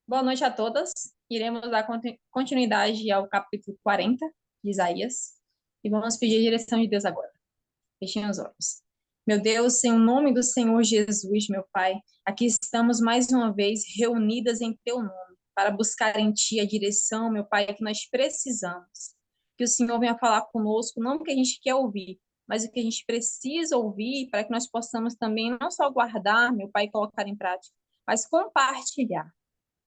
Boa noite a todas. Iremos dar continuidade ao capítulo 40 de Isaías e vamos pedir a direção de Deus agora. Fechem os olhos. Meu Deus, em nome do Senhor Jesus, meu Pai, aqui estamos mais uma vez reunidas em Teu nome para buscar em Ti a direção, meu Pai, que nós precisamos. Que o Senhor venha falar conosco, não o que a gente quer ouvir, mas o que a gente precisa ouvir para que nós possamos também não só guardar, meu Pai, e colocar em prática, mas compartilhar.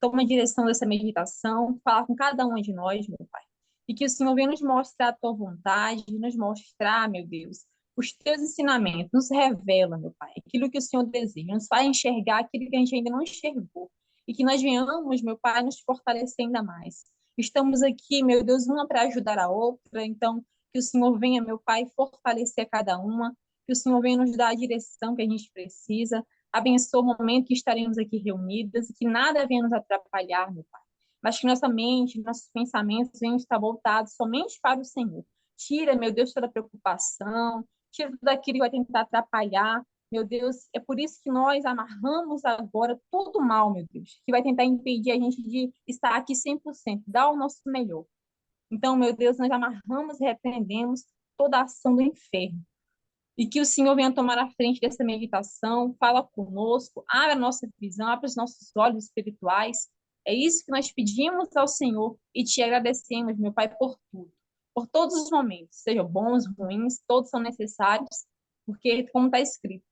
Toma a direção dessa meditação, fala com cada um de nós, meu Pai. E que o Senhor venha nos mostrar a tua vontade, nos mostrar, meu Deus, os teus ensinamentos, nos revela, meu Pai, aquilo que o Senhor deseja, nos faz enxergar aquilo que a gente ainda não enxergou. E que nós venhamos, meu Pai, nos fortalecer ainda mais. Estamos aqui, meu Deus, uma para ajudar a outra, então que o Senhor venha, meu Pai, fortalecer cada uma, que o Senhor venha nos dar a direção que a gente precisa, abençoa o momento que estaremos aqui reunidas e que nada venha nos atrapalhar, meu Pai. Mas que nossa mente, nossos pensamentos venham estar voltados somente para o Senhor. Tira, meu Deus, toda preocupação, tira tudo aquilo que vai tentar atrapalhar. Meu Deus, é por isso que nós amarramos agora todo mal, meu Deus, que vai tentar impedir a gente de estar aqui 100%, dar o nosso melhor. Então, meu Deus, nós amarramos e repreendemos toda a ação do inferno. E que o Senhor venha tomar a frente dessa meditação, fala conosco, abre a nossa visão, abre os nossos olhos espirituais. É isso que nós pedimos ao Senhor e te agradecemos, meu Pai, por tudo, por todos os momentos, sejam bons, ruins, todos são necessários, porque, como está escrito,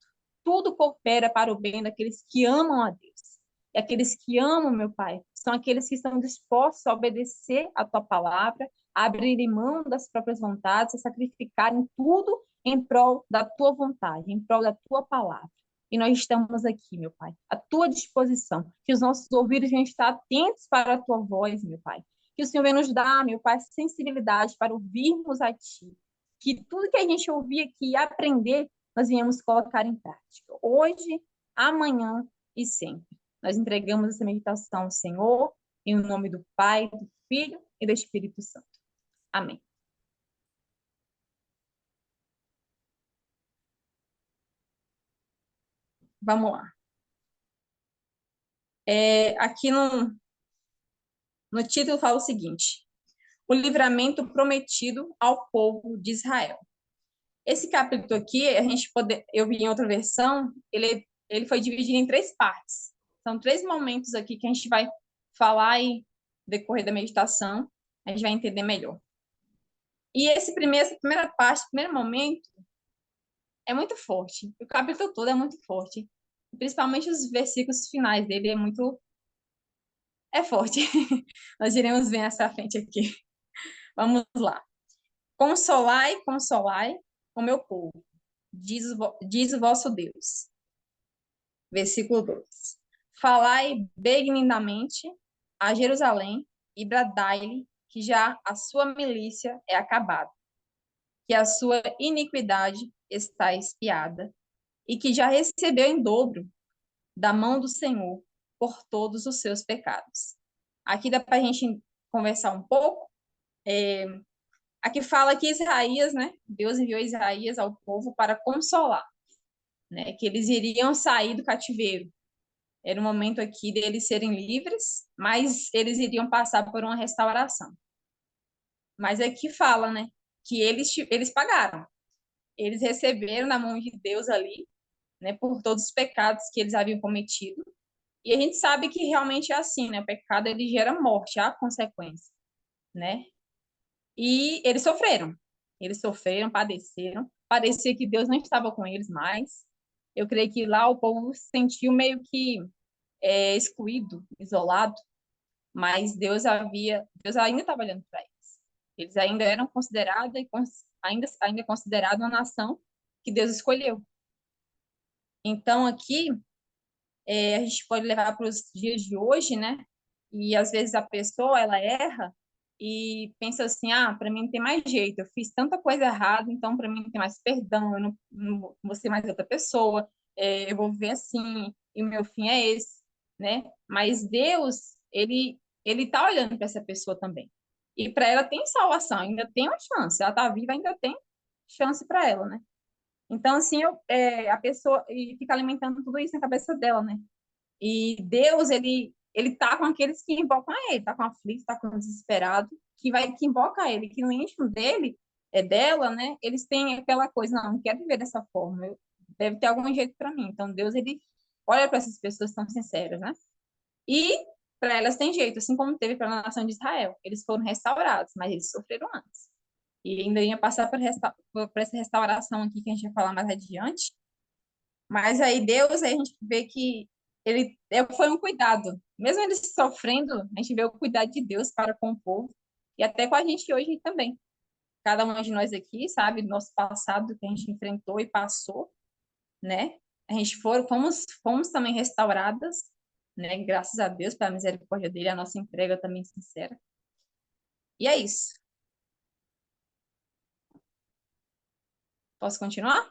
tudo coopera para o bem daqueles que amam a Deus. E aqueles que amam, meu Pai, são aqueles que estão dispostos a obedecer a tua palavra, a abrirem mão das próprias vontades, a sacrificarem tudo em prol da tua vontade, em prol da tua palavra. E nós estamos aqui, meu Pai, à tua disposição. Que os nossos ouvidos venham estar atentos para a tua voz, meu Pai. Que o Senhor venha nos dar, meu Pai, sensibilidade para ouvirmos a ti. Que tudo que a gente ouvir aqui e aprender, nós venhamos colocar em prática. Hoje, amanhã e sempre. Nós entregamos essa meditação ao Senhor, em nome do Pai, do Filho e do Espírito Santo. Amém. Vamos lá. Aqui no título fala o seguinte: o livramento prometido ao povo de Israel. Esse capítulo aqui, eu vi em outra versão, ele foi dividido em três partes. São três momentos aqui que a gente vai falar e decorrer da meditação, a gente vai entender melhor. E essa primeira parte, esse primeiro momento, é muito forte. O capítulo todo é muito forte. Principalmente os versículos finais dele é forte. Nós iremos ver essa frente aqui. Vamos lá. Consolai, consolai o meu povo, diz o vosso Deus. Versículo 2. Falai benignamente a Jerusalém e bradai-lhe que já a sua milícia é acabada, que a sua iniquidade está expiada e que já recebeu em dobro da mão do Senhor por todos os seus pecados. Aqui dá para a gente conversar um pouco. Aqui fala que Isaías, né? Deus enviou Isaías ao povo para consolar, né? Que eles iriam sair do cativeiro. Era o momento aqui deles serem livres, mas eles iriam passar por uma restauração. Mas aqui fala, né? Que eles pagaram. Eles receberam na mão de Deus ali, né? Por todos os pecados que eles haviam cometido. E a gente sabe que realmente é assim, né? O pecado ele gera morte, há consequência, né? E eles sofreram, padeceram. Parecia que Deus não estava com eles mais. Eu creio que lá o povo se sentiu meio que excluído, isolado, mas Deus ainda estava olhando para eles. Eles ainda eram considerados e ainda considerado uma nação que Deus escolheu. Então aqui a gente pode levar para os dias de hoje, né? E às vezes a pessoa ela erra e pensa assim, para mim não tem mais jeito, eu fiz tanta coisa errada, então para mim não tem mais perdão, eu não vou ser mais outra pessoa, eu vou viver assim, e o meu fim é esse, né? Mas Deus, ele tá olhando para essa pessoa também. E para ela tem salvação, ainda tem uma chance, ela tá viva, ainda tem chance para ela, né? Então, assim, a pessoa e fica alimentando tudo isso na cabeça dela, né? E Deus, ele tá com aqueles que invocam a ele, tá com aflito, tá com desesperado, que invoca ele, que no íntimo dele, dela, né? Eles têm aquela coisa, não quero viver dessa forma, deve ter algum jeito para mim. Então Deus, ele olha para essas pessoas tão sinceras, né? E para elas tem jeito, assim como teve para a nação de Israel. Eles foram restaurados, mas eles sofreram antes. E ainda ia passar por essa restauração aqui que a gente vai falar mais adiante. Mas aí Deus, aí a gente vê que foi um cuidado. Mesmo eles sofrendo, a gente vê o cuidado de Deus para com o povo e até com a gente hoje também. Cada um de nós aqui sabe do nosso passado que a gente enfrentou e passou, né? A gente fomos também restauradas, né? Graças a Deus pela misericórdia dele, a nossa entrega também sincera. E é isso. Posso continuar?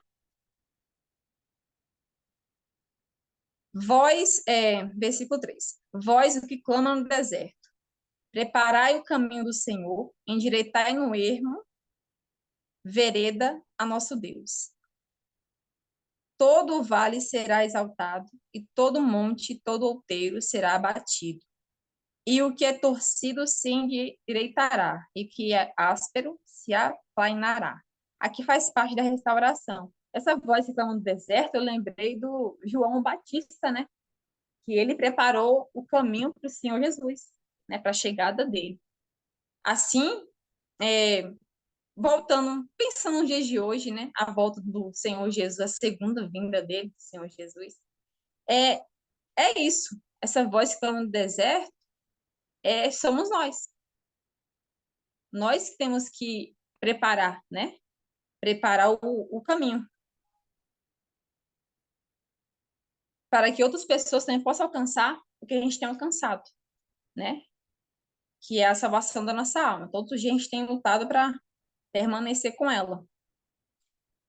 Versículo 3. Vós, o que clama no deserto, preparai o caminho do Senhor, endireitai no ermo, vereda a nosso Deus. Todo o vale será exaltado, e todo monte, e todo outeiro será abatido. E o que é torcido se endireitará, e o que é áspero se aplainará. Aqui faz parte da restauração. Essa voz que clama no deserto, eu lembrei do João Batista, né? Que ele preparou o caminho para o Senhor Jesus, né? Para a chegada dele. Assim, é, voltando, pensando nos dias de hoje, né? A volta do Senhor Jesus, a segunda vinda dele, do Senhor Jesus. É, é isso. Essa voz que clama no deserto somos nós. Nós que temos que preparar, né? Preparar o caminho para que outras pessoas também possam alcançar o que a gente tem alcançado, né? Que é a salvação da nossa alma. Todos os dias a gente tem lutado para permanecer com ela.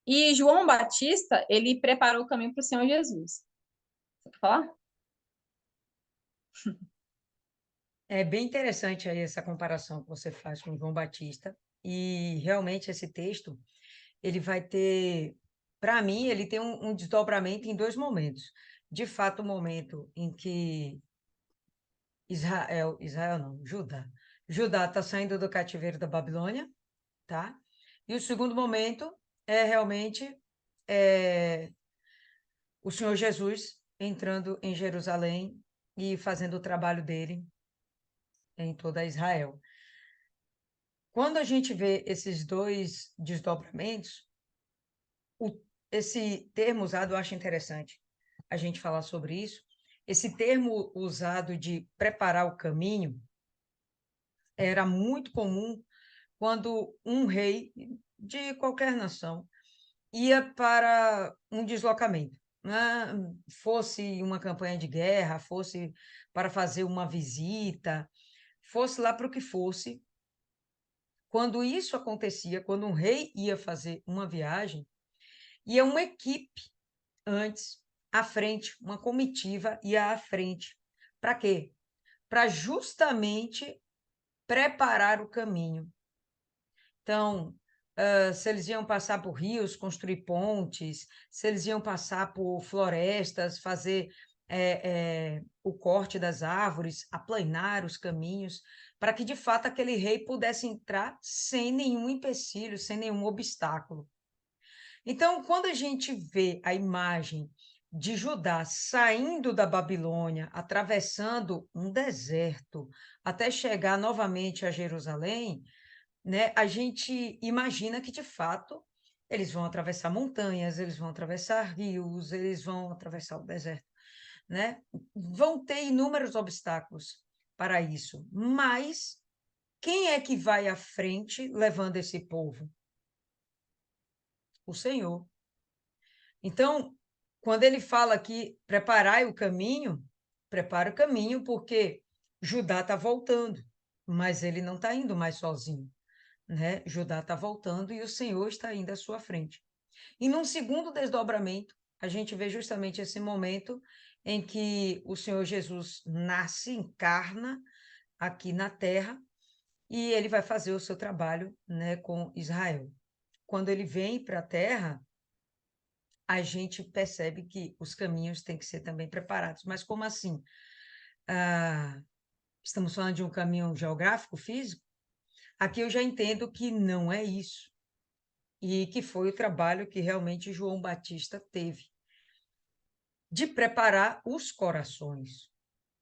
E João Batista, ele preparou o caminho para o Senhor Jesus. Você quer falar? É bem interessante aí essa comparação que você faz com João Batista. E realmente esse texto, ele vai ter, para mim, ele tem um desdobramento em dois momentos. De fato, o momento em que Israel não, Judá está saindo do cativeiro da Babilônia, tá? E o segundo momento é realmente é, o Senhor Jesus entrando em Jerusalém e fazendo o trabalho dele em toda Israel. Quando a gente vê esses dois desdobramentos, o, esse termo usado eu acho interessante a gente falar sobre isso. Esse termo usado de preparar o caminho era muito comum quando um rei de qualquer nação ia para um deslocamento, né? Fosse uma campanha de guerra, fosse para fazer uma visita, fosse lá para o que fosse. Quando isso acontecia, quando um rei ia fazer uma viagem, ia uma equipe antes, à frente, uma comitiva ia à frente. Para quê? Para justamente preparar o caminho. Então, se eles iam passar por rios, construir pontes, se eles iam passar por florestas, fazer o corte das árvores, aplanar os caminhos, para que de fato aquele rei pudesse entrar sem nenhum empecilho, sem nenhum obstáculo. Então, quando a gente vê a imagem de Judá saindo da Babilônia, atravessando um deserto, até chegar novamente a Jerusalém, né, a gente imagina que, de fato, eles vão atravessar montanhas, eles vão atravessar rios, eles vão atravessar o deserto, né? Vão ter inúmeros obstáculos para isso. Mas quem é que vai à frente levando esse povo? O Senhor. Então, quando ele fala aqui, preparai o caminho, prepara o caminho porque Judá está voltando, mas ele não está indo mais sozinho, né? Judá está voltando e o Senhor está indo à sua frente. E num segundo desdobramento, a gente vê justamente esse momento em que o Senhor Jesus nasce, encarna aqui na terra e ele vai fazer o seu trabalho, né, com Israel. Quando ele vem para a terra, a gente percebe que os caminhos têm que ser também preparados. Mas como assim? estamos falando de um caminho geográfico, físico, aqui eu já entendo que não é isso, e que foi o trabalho que realmente João Batista teve, de preparar os corações,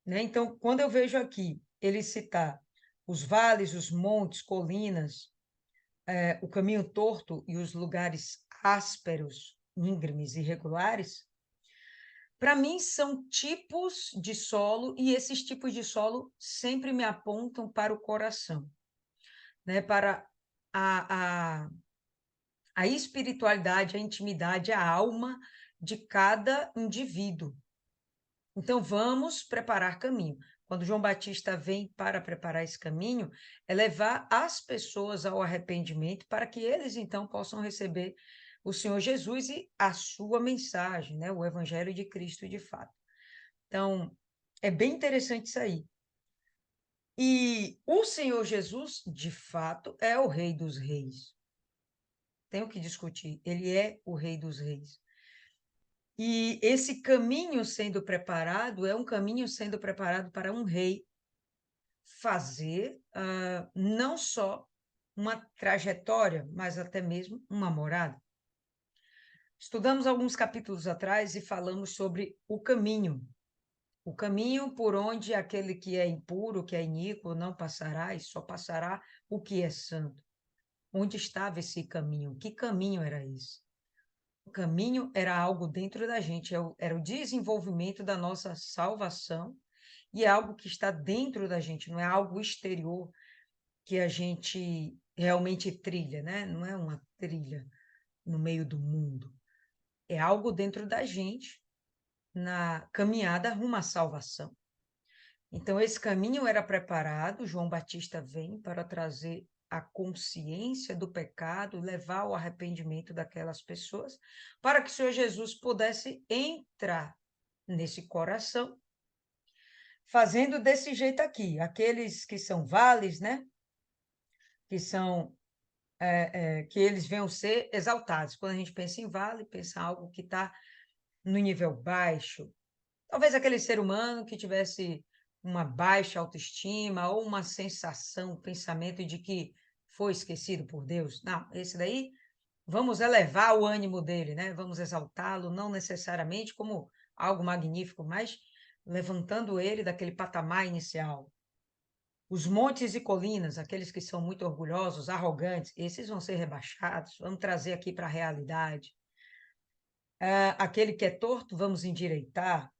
né? Então, quando eu vejo aqui ele citar os vales, os montes, colinas, o caminho torto e os lugares ásperos, íngremes e irregulares, para mim são tipos de solo, e esses tipos de solo sempre me apontam para o coração, né? Para a, a, a espiritualidade, a intimidade, a alma de cada indivíduo. Então, vamos preparar caminho. Quando João Batista vem para preparar esse caminho, é levar as pessoas ao arrependimento para que eles, então, possam receber o Senhor Jesus e a sua mensagem, né? O Evangelho de Cristo de fato. Então, é bem interessante isso aí. E o Senhor Jesus, de fato, é o Rei dos Reis. Tenho que discutir. Ele é o Rei dos Reis. E esse caminho sendo preparado é um caminho sendo preparado para um rei fazer não só uma trajetória, mas até mesmo uma morada. Estudamos alguns capítulos atrás e falamos sobre o caminho por onde aquele que é impuro, que é iníquo, não passará, e só passará o que é santo. Onde estava esse caminho? Que caminho era esse? O caminho era algo dentro da gente, era o desenvolvimento da nossa salvação, e é algo que está dentro da gente, não é algo exterior que a gente realmente trilha, né? Não é uma trilha no meio do mundo. É algo dentro da gente, na caminhada rumo à salvação. Então, esse caminho era preparado, João Batista vem para trazer a consciência do pecado, levar ao arrependimento daquelas pessoas, para que o Senhor Jesus pudesse entrar nesse coração, fazendo desse jeito aqui, aqueles que são vales, né? Que são que eles venham ser exaltados. Quando a gente pensa em vale, pensa em algo que está no nível baixo. Talvez aquele ser humano que tivesse uma baixa autoestima ou uma sensação, um pensamento de que foi esquecido por Deus. Não, esse daí, vamos elevar o ânimo dele, né? Vamos exaltá-lo, não necessariamente como algo magnífico, mas levantando ele daquele patamar inicial. Os montes e colinas, aqueles que são muito orgulhosos, arrogantes, esses vão ser rebaixados, vamos trazer aqui para a realidade. Aquele que é torto, vamos endireitar,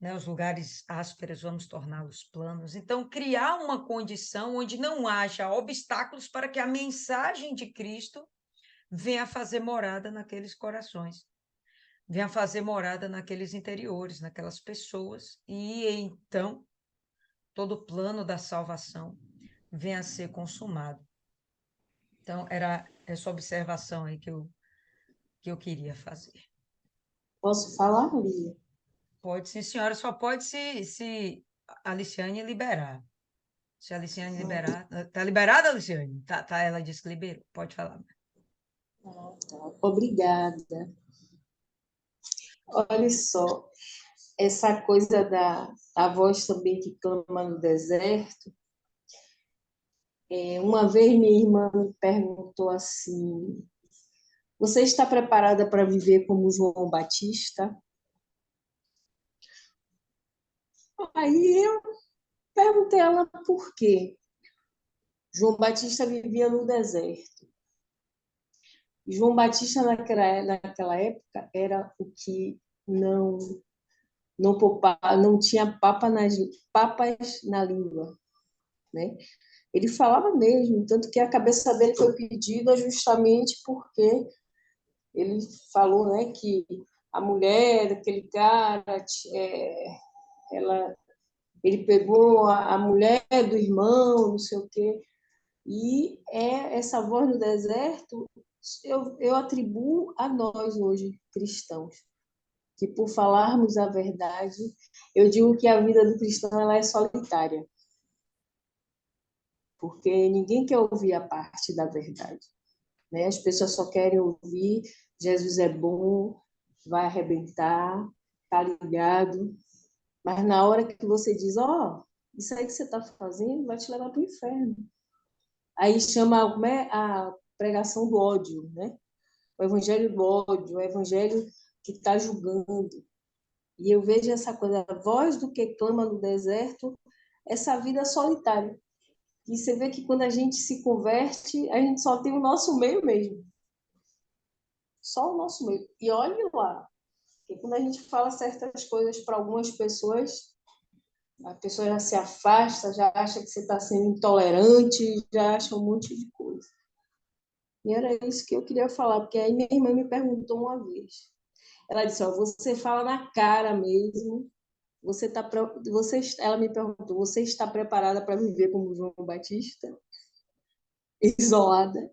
né? Os lugares ásperos, vamos torná-los planos. Então, criar uma condição onde não haja obstáculos para que a mensagem de Cristo venha fazer morada naqueles corações, venha fazer morada naqueles interiores, naquelas pessoas, e então todo o plano da salvação venha a ser consumado. Então, era essa observação aí que eu queria fazer. Posso falar, Lia? Pode, sim, senhora, só pode se a Aliciane liberar. Se a Aliciane liberar. Tá liberada, Aliciane? Tá, ela disse que liberou. Pode falar. Tá. Obrigada. Olha só, essa coisa da voz também que clama no deserto. Uma vez minha irmã me perguntou assim: você está preparada para viver como João Batista? Aí eu perguntei a ela por quê. João Batista vivia no deserto. João Batista naquela época era o que não tinha papas na língua, né? Ele falava mesmo, tanto que a cabeça dele foi pedida justamente porque ele falou, né, que a mulher, aquele cara, ele pegou a mulher do irmão, não sei o quê, e essa voz no deserto eu atribuo a nós hoje, cristãos, que por falarmos a verdade, eu digo que a vida do cristão ela é solitária, porque ninguém quer ouvir a parte da verdade, né? As pessoas só querem ouvir Jesus é bom, vai arrebentar, tá ligado, Mas na hora que você diz, ó, isso aí que você está fazendo vai te levar para o inferno. Aí chama, como é, a pregação do ódio, né? O evangelho do ódio, o evangelho que está julgando. E eu vejo essa coisa, a voz do que clama no deserto, essa vida solitária. E você vê que quando a gente se converte, a gente só tem o nosso meio mesmo. Só o nosso meio. E olhe lá, porque quando a gente fala certas coisas para algumas pessoas, a pessoa já se afasta, já acha que você está sendo intolerante, já acha um monte de coisa. E era isso que eu queria falar, porque aí minha irmã me perguntou uma vez. Ela disse, ó, você fala na cara mesmo, ela me perguntou, você está preparada para viver como João Batista? Isolada?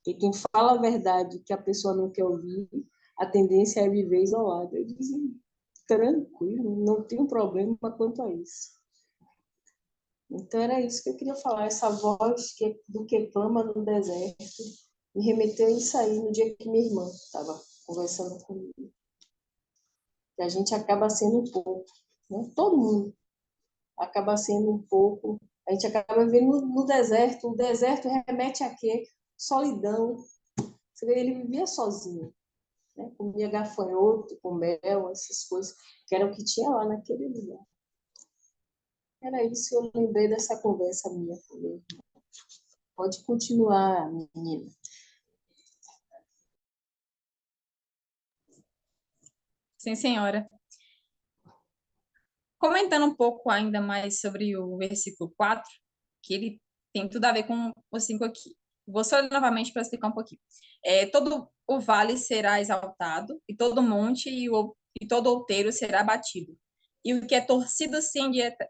E quem fala a verdade que a pessoa não quer ouvir, a tendência é viver isolada. Eu disse, tranquilo, não tenho problema quanto a isso. Então era isso que eu queria falar, essa voz do que clama no deserto, me remeteu a isso aí no dia que minha irmã estava conversando comigo. Que a gente acaba sendo um pouco, né? Todo mundo acaba sendo um pouco, a gente acaba vivendo no deserto, o deserto remete a quê? Solidão. Você vê, ele vivia sozinho, né? Comia gafanhoto com mel, essas coisas, que era o que tinha lá naquele lugar. Era isso, eu lembrei dessa conversa minha também. Pode continuar, menina. Sim, senhora. Comentando um pouco ainda mais sobre o versículo 4, que ele tem tudo a ver com o 5 aqui. Vou só ler novamente para explicar um pouquinho. Todo o vale será exaltado, e todo monte e todo outeiro será batido. E o que é torcido se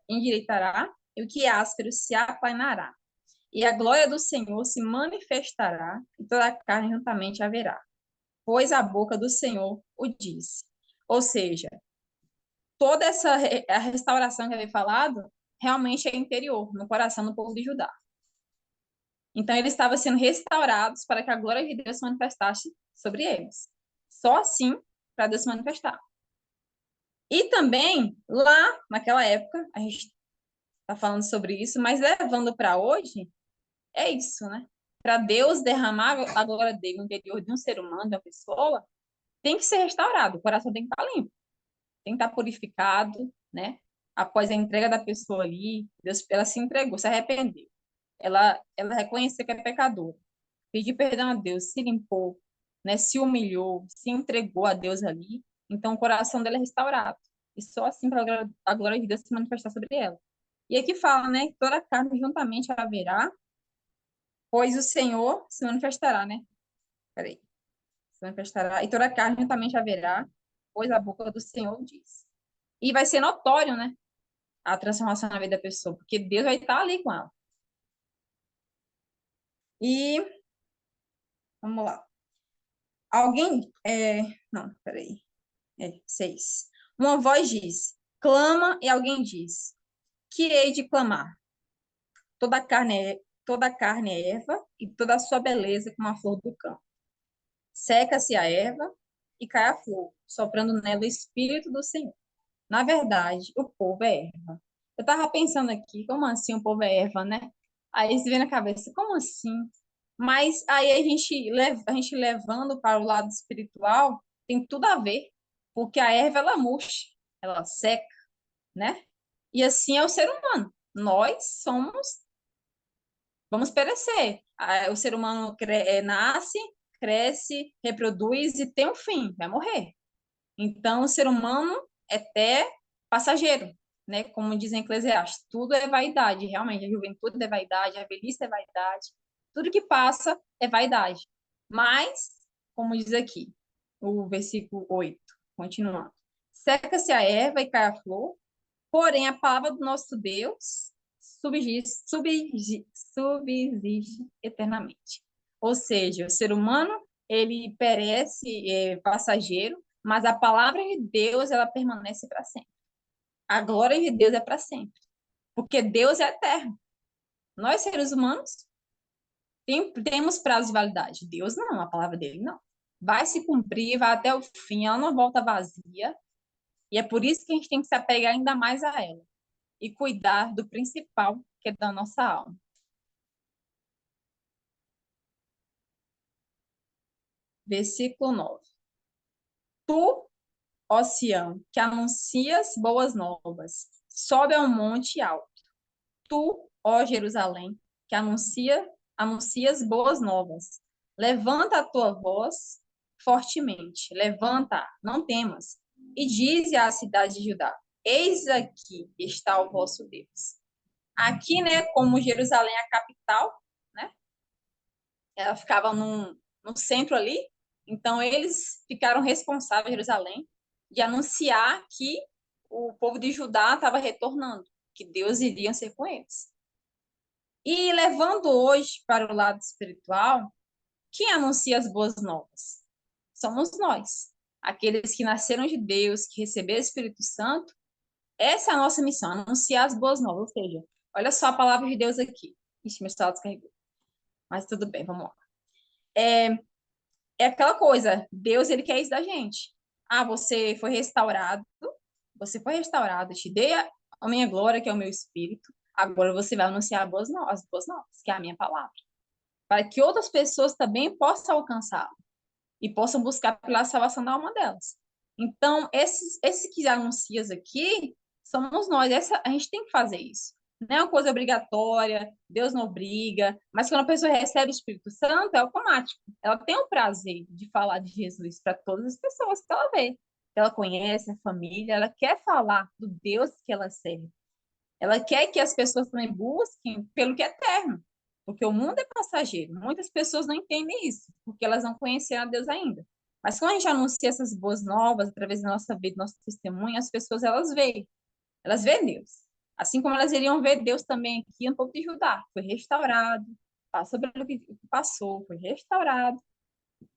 endireitará, e o que é áspero se aplanará. E a glória do Senhor se manifestará, e toda a carne juntamente haverá. Pois a boca do Senhor o disse. Ou seja, toda a restauração que havia falado realmente é interior, no coração do povo de Judá. Então, eles estavam sendo restaurados para que a glória de Deus se manifestasse sobre eles. Só assim para Deus se manifestar. E também, lá naquela época, a gente está falando sobre isso, mas levando para hoje, é isso, né? Para Deus derramar a glória dele no interior de um ser humano, de uma pessoa, tem que ser restaurado, o coração tem que estar limpo, tem que estar purificado, né? Após a entrega da pessoa ali, Deus, ela se entregou, se arrependeu. Ela reconheceu que é pecadora, pediu perdão a Deus, se limpou, né? Se humilhou, se entregou a Deus ali. Então, o coração dela é restaurado. E só assim para a glória de Deus se manifestar sobre ela. E aqui fala, né? Que toda carne juntamente haverá, pois o Senhor se manifestará, né? Peraí. Se manifestará, e toda carne juntamente haverá, pois a boca do Senhor diz. E vai ser notório, né? A transformação na vida da pessoa, porque Deus vai estar ali com ela. E vamos lá. Alguém. Não, peraí. 6. Uma voz diz: clama, e alguém diz: que hei de clamar? Toda a carne é erva, e toda a sua beleza como a flor do campo. Seca-se a erva e cai a flor, soprando nela o espírito do Senhor. Na verdade, o povo é erva. Eu estava pensando aqui, como assim o povo é erva, né? Aí se vê na cabeça, como assim? Mas aí a gente levando para o lado espiritual, tem tudo a ver, porque a erva ela murcha, ela seca, né? E assim é o ser humano. Nós somos, vamos perecer. O ser humano nasce, cresce, reproduz e tem um fim, vai morrer. Então, o ser humano é até passageiro, né? Como dizem Eclesiastes, tudo é vaidade, realmente. A juventude é vaidade, a velhice é vaidade, tudo que passa é vaidade. Mas, como diz aqui, o versículo 8, continuando: seca-se a erva e cai a flor, porém a palavra do nosso Deus subsiste eternamente. Ou seja, o ser humano, ele perece, é passageiro, mas a palavra de Deus, ela permanece para sempre. A glória de Deus é para sempre. Porque Deus é eterno. Nós, seres humanos, temos prazo de validade. Deus não, a palavra dele não. Vai se cumprir, vai até o fim, ela não volta vazia. E é por isso que a gente tem que se apegar ainda mais a ela e cuidar do principal, que é da nossa alma. Versículo 9. Tu, ó Sião, que anuncias boas novas, sobe ao monte alto. Tu, ó Jerusalém, que anuncias boas novas, levanta a tua voz fortemente, levanta, não temas, e dize à cidade de Judá: eis aqui está o vosso Deus. Aqui, né, como Jerusalém é a capital, né, ela ficava no centro ali, então eles ficaram responsáveis, Jerusalém, de anunciar que o povo de Judá estava retornando, que Deus iria ser com eles. E levando hoje para o lado espiritual, quem anuncia as boas novas? Somos nós, aqueles que nasceram de Deus, que receberam o Espírito Santo. Essa é a nossa missão, anunciar as boas novas. Ou seja, olha só a palavra de Deus aqui. Ixi, meu celular descarregou. Mas tudo bem, vamos lá. É aquela coisa, Deus, ele quer isso da gente. Ah, você foi restaurado, eu te dei a minha glória, que é o meu espírito. Agora você vai anunciar as boas novas, que é a minha palavra, para que outras pessoas também possam alcançá-lo e possam buscar pela salvação da alma delas. Então, esses que anuncias aqui, somos nós. A gente tem que fazer isso. Não é uma coisa obrigatória, Deus não obriga, mas quando a pessoa recebe o Espírito Santo, é automático. Ela tem o prazer de falar de Jesus para todas as pessoas que ela vê, que ela conhece, a família, ela quer falar do Deus que ela serve. Ela quer que as pessoas também busquem pelo que é eterno, porque o mundo é passageiro. Muitas pessoas não entendem isso, porque elas não conheceram a Deus ainda. Mas quando a gente anuncia essas boas novas através da nossa vida, do nosso testemunho, as pessoas elas veem Deus. Assim como elas iriam ver Deus também aqui no povo de Judá, foi restaurado, passou pelo que passou, foi restaurado,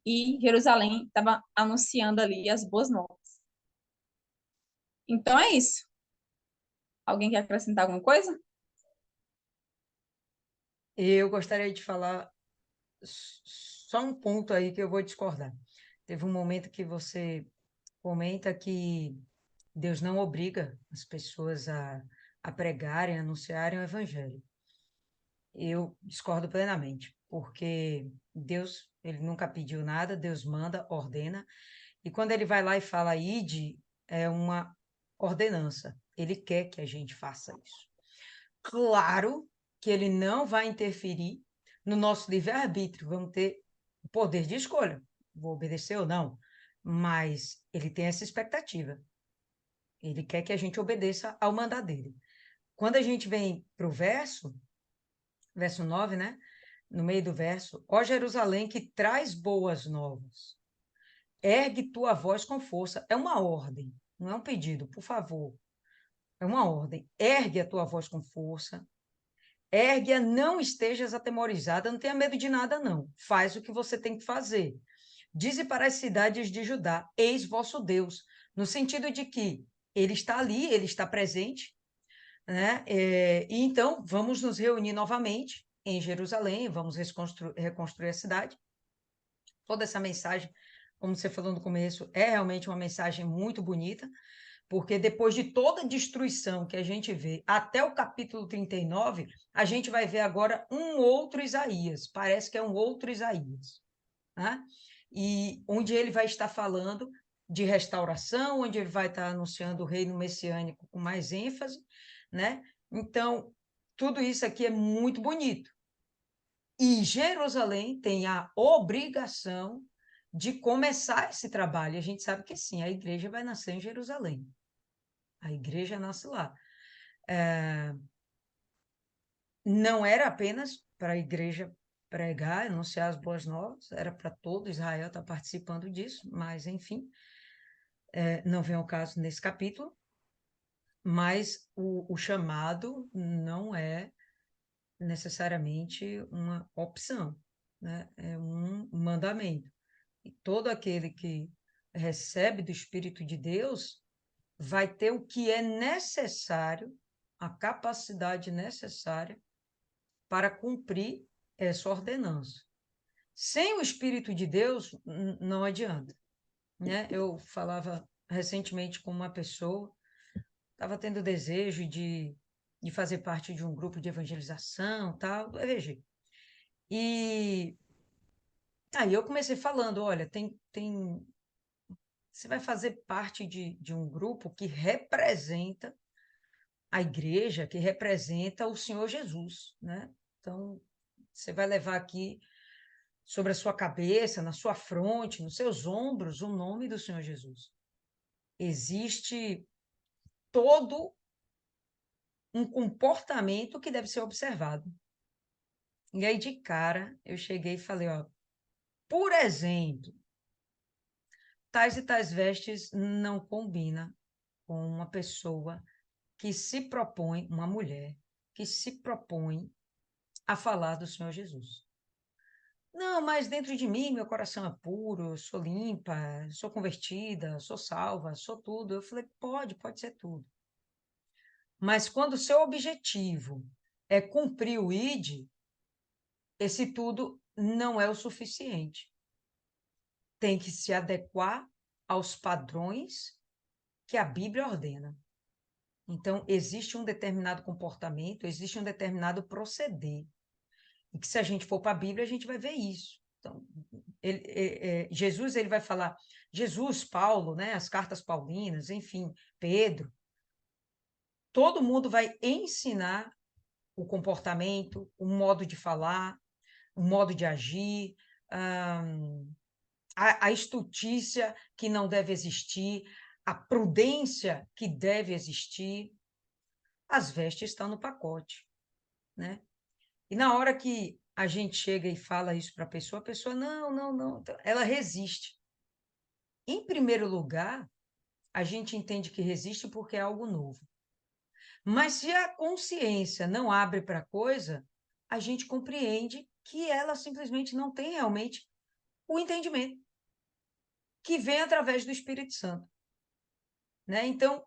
e Jerusalém estava anunciando ali as boas novas. Então é isso. Alguém quer acrescentar alguma coisa? Eu gostaria de falar só um ponto aí que eu vou discordar. Teve um momento que você comenta que Deus não obriga as pessoas a pregarem, a anunciarem o evangelho. Eu discordo plenamente, porque Deus, ele nunca pediu nada, Deus manda, ordena, e quando ele vai lá e fala ide, é uma ordenança. Ele quer que a gente faça isso. Claro que ele não vai interferir no nosso livre-arbítrio, vamos ter o poder de escolha, vou obedecer ou não, mas ele tem essa expectativa. Ele quer que a gente obedeça ao mandado dele. Quando a gente vem para o verso 9, né? No meio do verso, ó Jerusalém, que traz boas novas, ergue tua voz com força. É uma ordem, não é um pedido, por favor. É uma ordem. Ergue a tua voz com força. Ergue-a, não estejas atemorizada, não tenha medo de nada, não. Faz o que você tem que fazer. Dize para as cidades de Judá, eis vosso Deus, no sentido de que ele está ali, ele está presente, né? E então, vamos nos reunir novamente em Jerusalém, vamos reconstruir a cidade. Toda essa mensagem, como você falou no começo, é realmente uma mensagem muito bonita, porque depois de toda a destruição que a gente vê até o capítulo 39, a gente vai ver agora um outro Isaías, parece que é um outro Isaías, né? E onde ele vai estar falando de restauração, onde ele vai estar anunciando o reino messiânico com mais ênfase, né? Então, tudo isso aqui é muito bonito. E Jerusalém tem a obrigação de começar esse trabalho. E a gente sabe que sim, a igreja vai nascer em Jerusalém. A igreja nasce lá. Não era apenas para a igreja pregar, anunciar as boas novas, era para todo Israel estar participando disso, mas, enfim, não vem ao caso nesse capítulo, mas o chamado não é necessariamente uma opção, né? É um mandamento. E todo aquele que recebe do Espírito de Deus vai ter o que é necessário, a capacidade necessária para cumprir essa ordenança. Sem o Espírito de Deus, não adianta, né? Eu falava recentemente com uma pessoa, estava tendo desejo de fazer parte de um grupo de evangelização, tal, do EVG. E aí eu comecei falando, olha, você vai fazer parte de um grupo que representa a igreja, que representa o Senhor Jesus, né? Então, você vai levar aqui sobre a sua cabeça, na sua fronte, nos seus ombros, o nome do Senhor Jesus. Existe todo um comportamento que deve ser observado. E aí, de cara, eu cheguei e falei, ó, por exemplo, tais e tais vestes não combina com uma pessoa que se propõe, uma mulher, que se propõe a falar do Senhor Jesus. Não, mas dentro de mim, meu coração é puro, eu sou limpa, sou convertida, sou salva, sou tudo. Eu falei, pode ser tudo. Mas quando o seu objetivo é cumprir o ID, esse tudo não é o suficiente. Tem que se adequar aos padrões que a Bíblia ordena. Então, existe um determinado comportamento, existe um determinado proceder. E que se a gente for para a Bíblia, a gente vai ver isso. Então, Jesus ele vai falar, Jesus, Paulo, né, as cartas paulinas, enfim, Pedro, todo mundo vai ensinar o comportamento, o modo de falar, o modo de agir, a estutícia que não deve existir, a prudência que deve existir. As vestes estão no pacote, né? E na hora que a gente chega e fala isso para a pessoa, não, ela resiste. Em primeiro lugar, a gente entende que resiste porque é algo novo. Mas se a consciência não abre para a coisa, a gente compreende que ela simplesmente não tem realmente o entendimento que vem através do Espírito Santo, né? Então,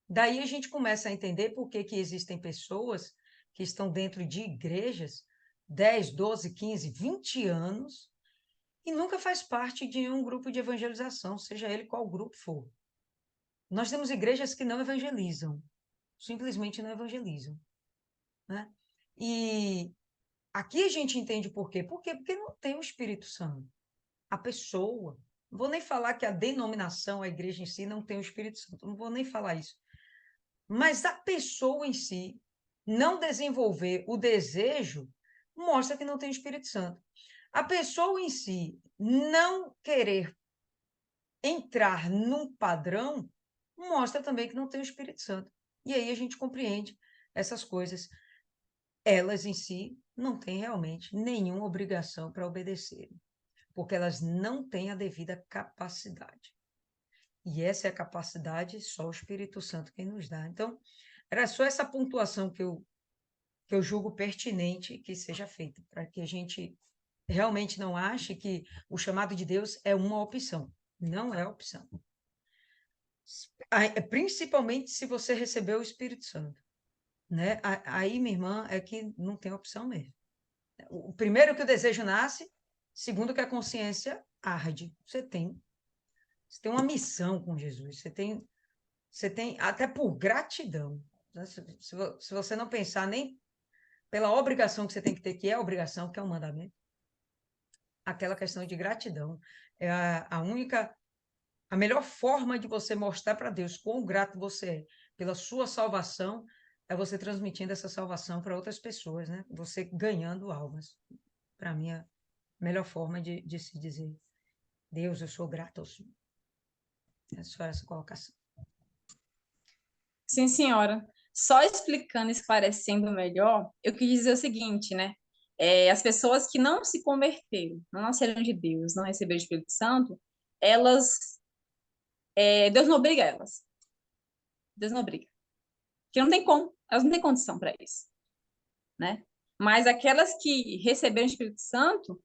daí a gente começa a entender por que existem pessoas que estão dentro de igrejas 10, 12, 15, 20 anos e nunca faz parte de um grupo de evangelização, seja ele qual grupo for. Nós temos igrejas que não evangelizam, simplesmente não evangelizam, né? E aqui a gente entende por quê. Por quê? Porque não tem o Espírito Santo. A pessoa, não vou nem falar que a denominação, a igreja em si, não tem o Espírito Santo, não vou nem falar isso. Mas a pessoa em si não desenvolver o desejo mostra que não tem o Espírito Santo. A pessoa em si não querer entrar num padrão mostra também que não tem o Espírito Santo. E aí a gente compreende essas coisas. Elas em si não têm realmente nenhuma obrigação para obedecer, porque elas não têm a devida capacidade. E essa é a capacidade só o Espírito Santo quem nos dá. Então, era só essa pontuação que eu julgo pertinente que seja feita, para que a gente realmente não ache que o chamado de Deus é uma opção. Não é opção. Principalmente se você recebeu o Espírito Santo, né? Aí, minha irmã, é que não tem opção mesmo. O primeiro que o desejo nasce, segundo que a consciência arde. Você tem uma missão com Jesus, você tem até por gratidão. Né? Se você não pensar nem pela obrigação que você tem que ter, que é a obrigação, que é o mandamento, aquela questão de gratidão é a única, a melhor forma de você mostrar para Deus quão grato você é pela sua salvação, é você transmitindo essa salvação para outras pessoas, né? Você ganhando almas. Para mim, a melhor forma de se dizer, Deus, eu sou grato ao Senhor. É só essa colocação. Sim, senhora. Só explicando, esclarecendo melhor, eu quis dizer o seguinte, né? As pessoas que não se converteram, não nasceram de Deus, não receberam o Espírito Santo, elas, Deus não obriga elas. Deus não obriga. Porque não tem como, elas não têm condição para isso, né? Mas aquelas que receberam o Espírito Santo,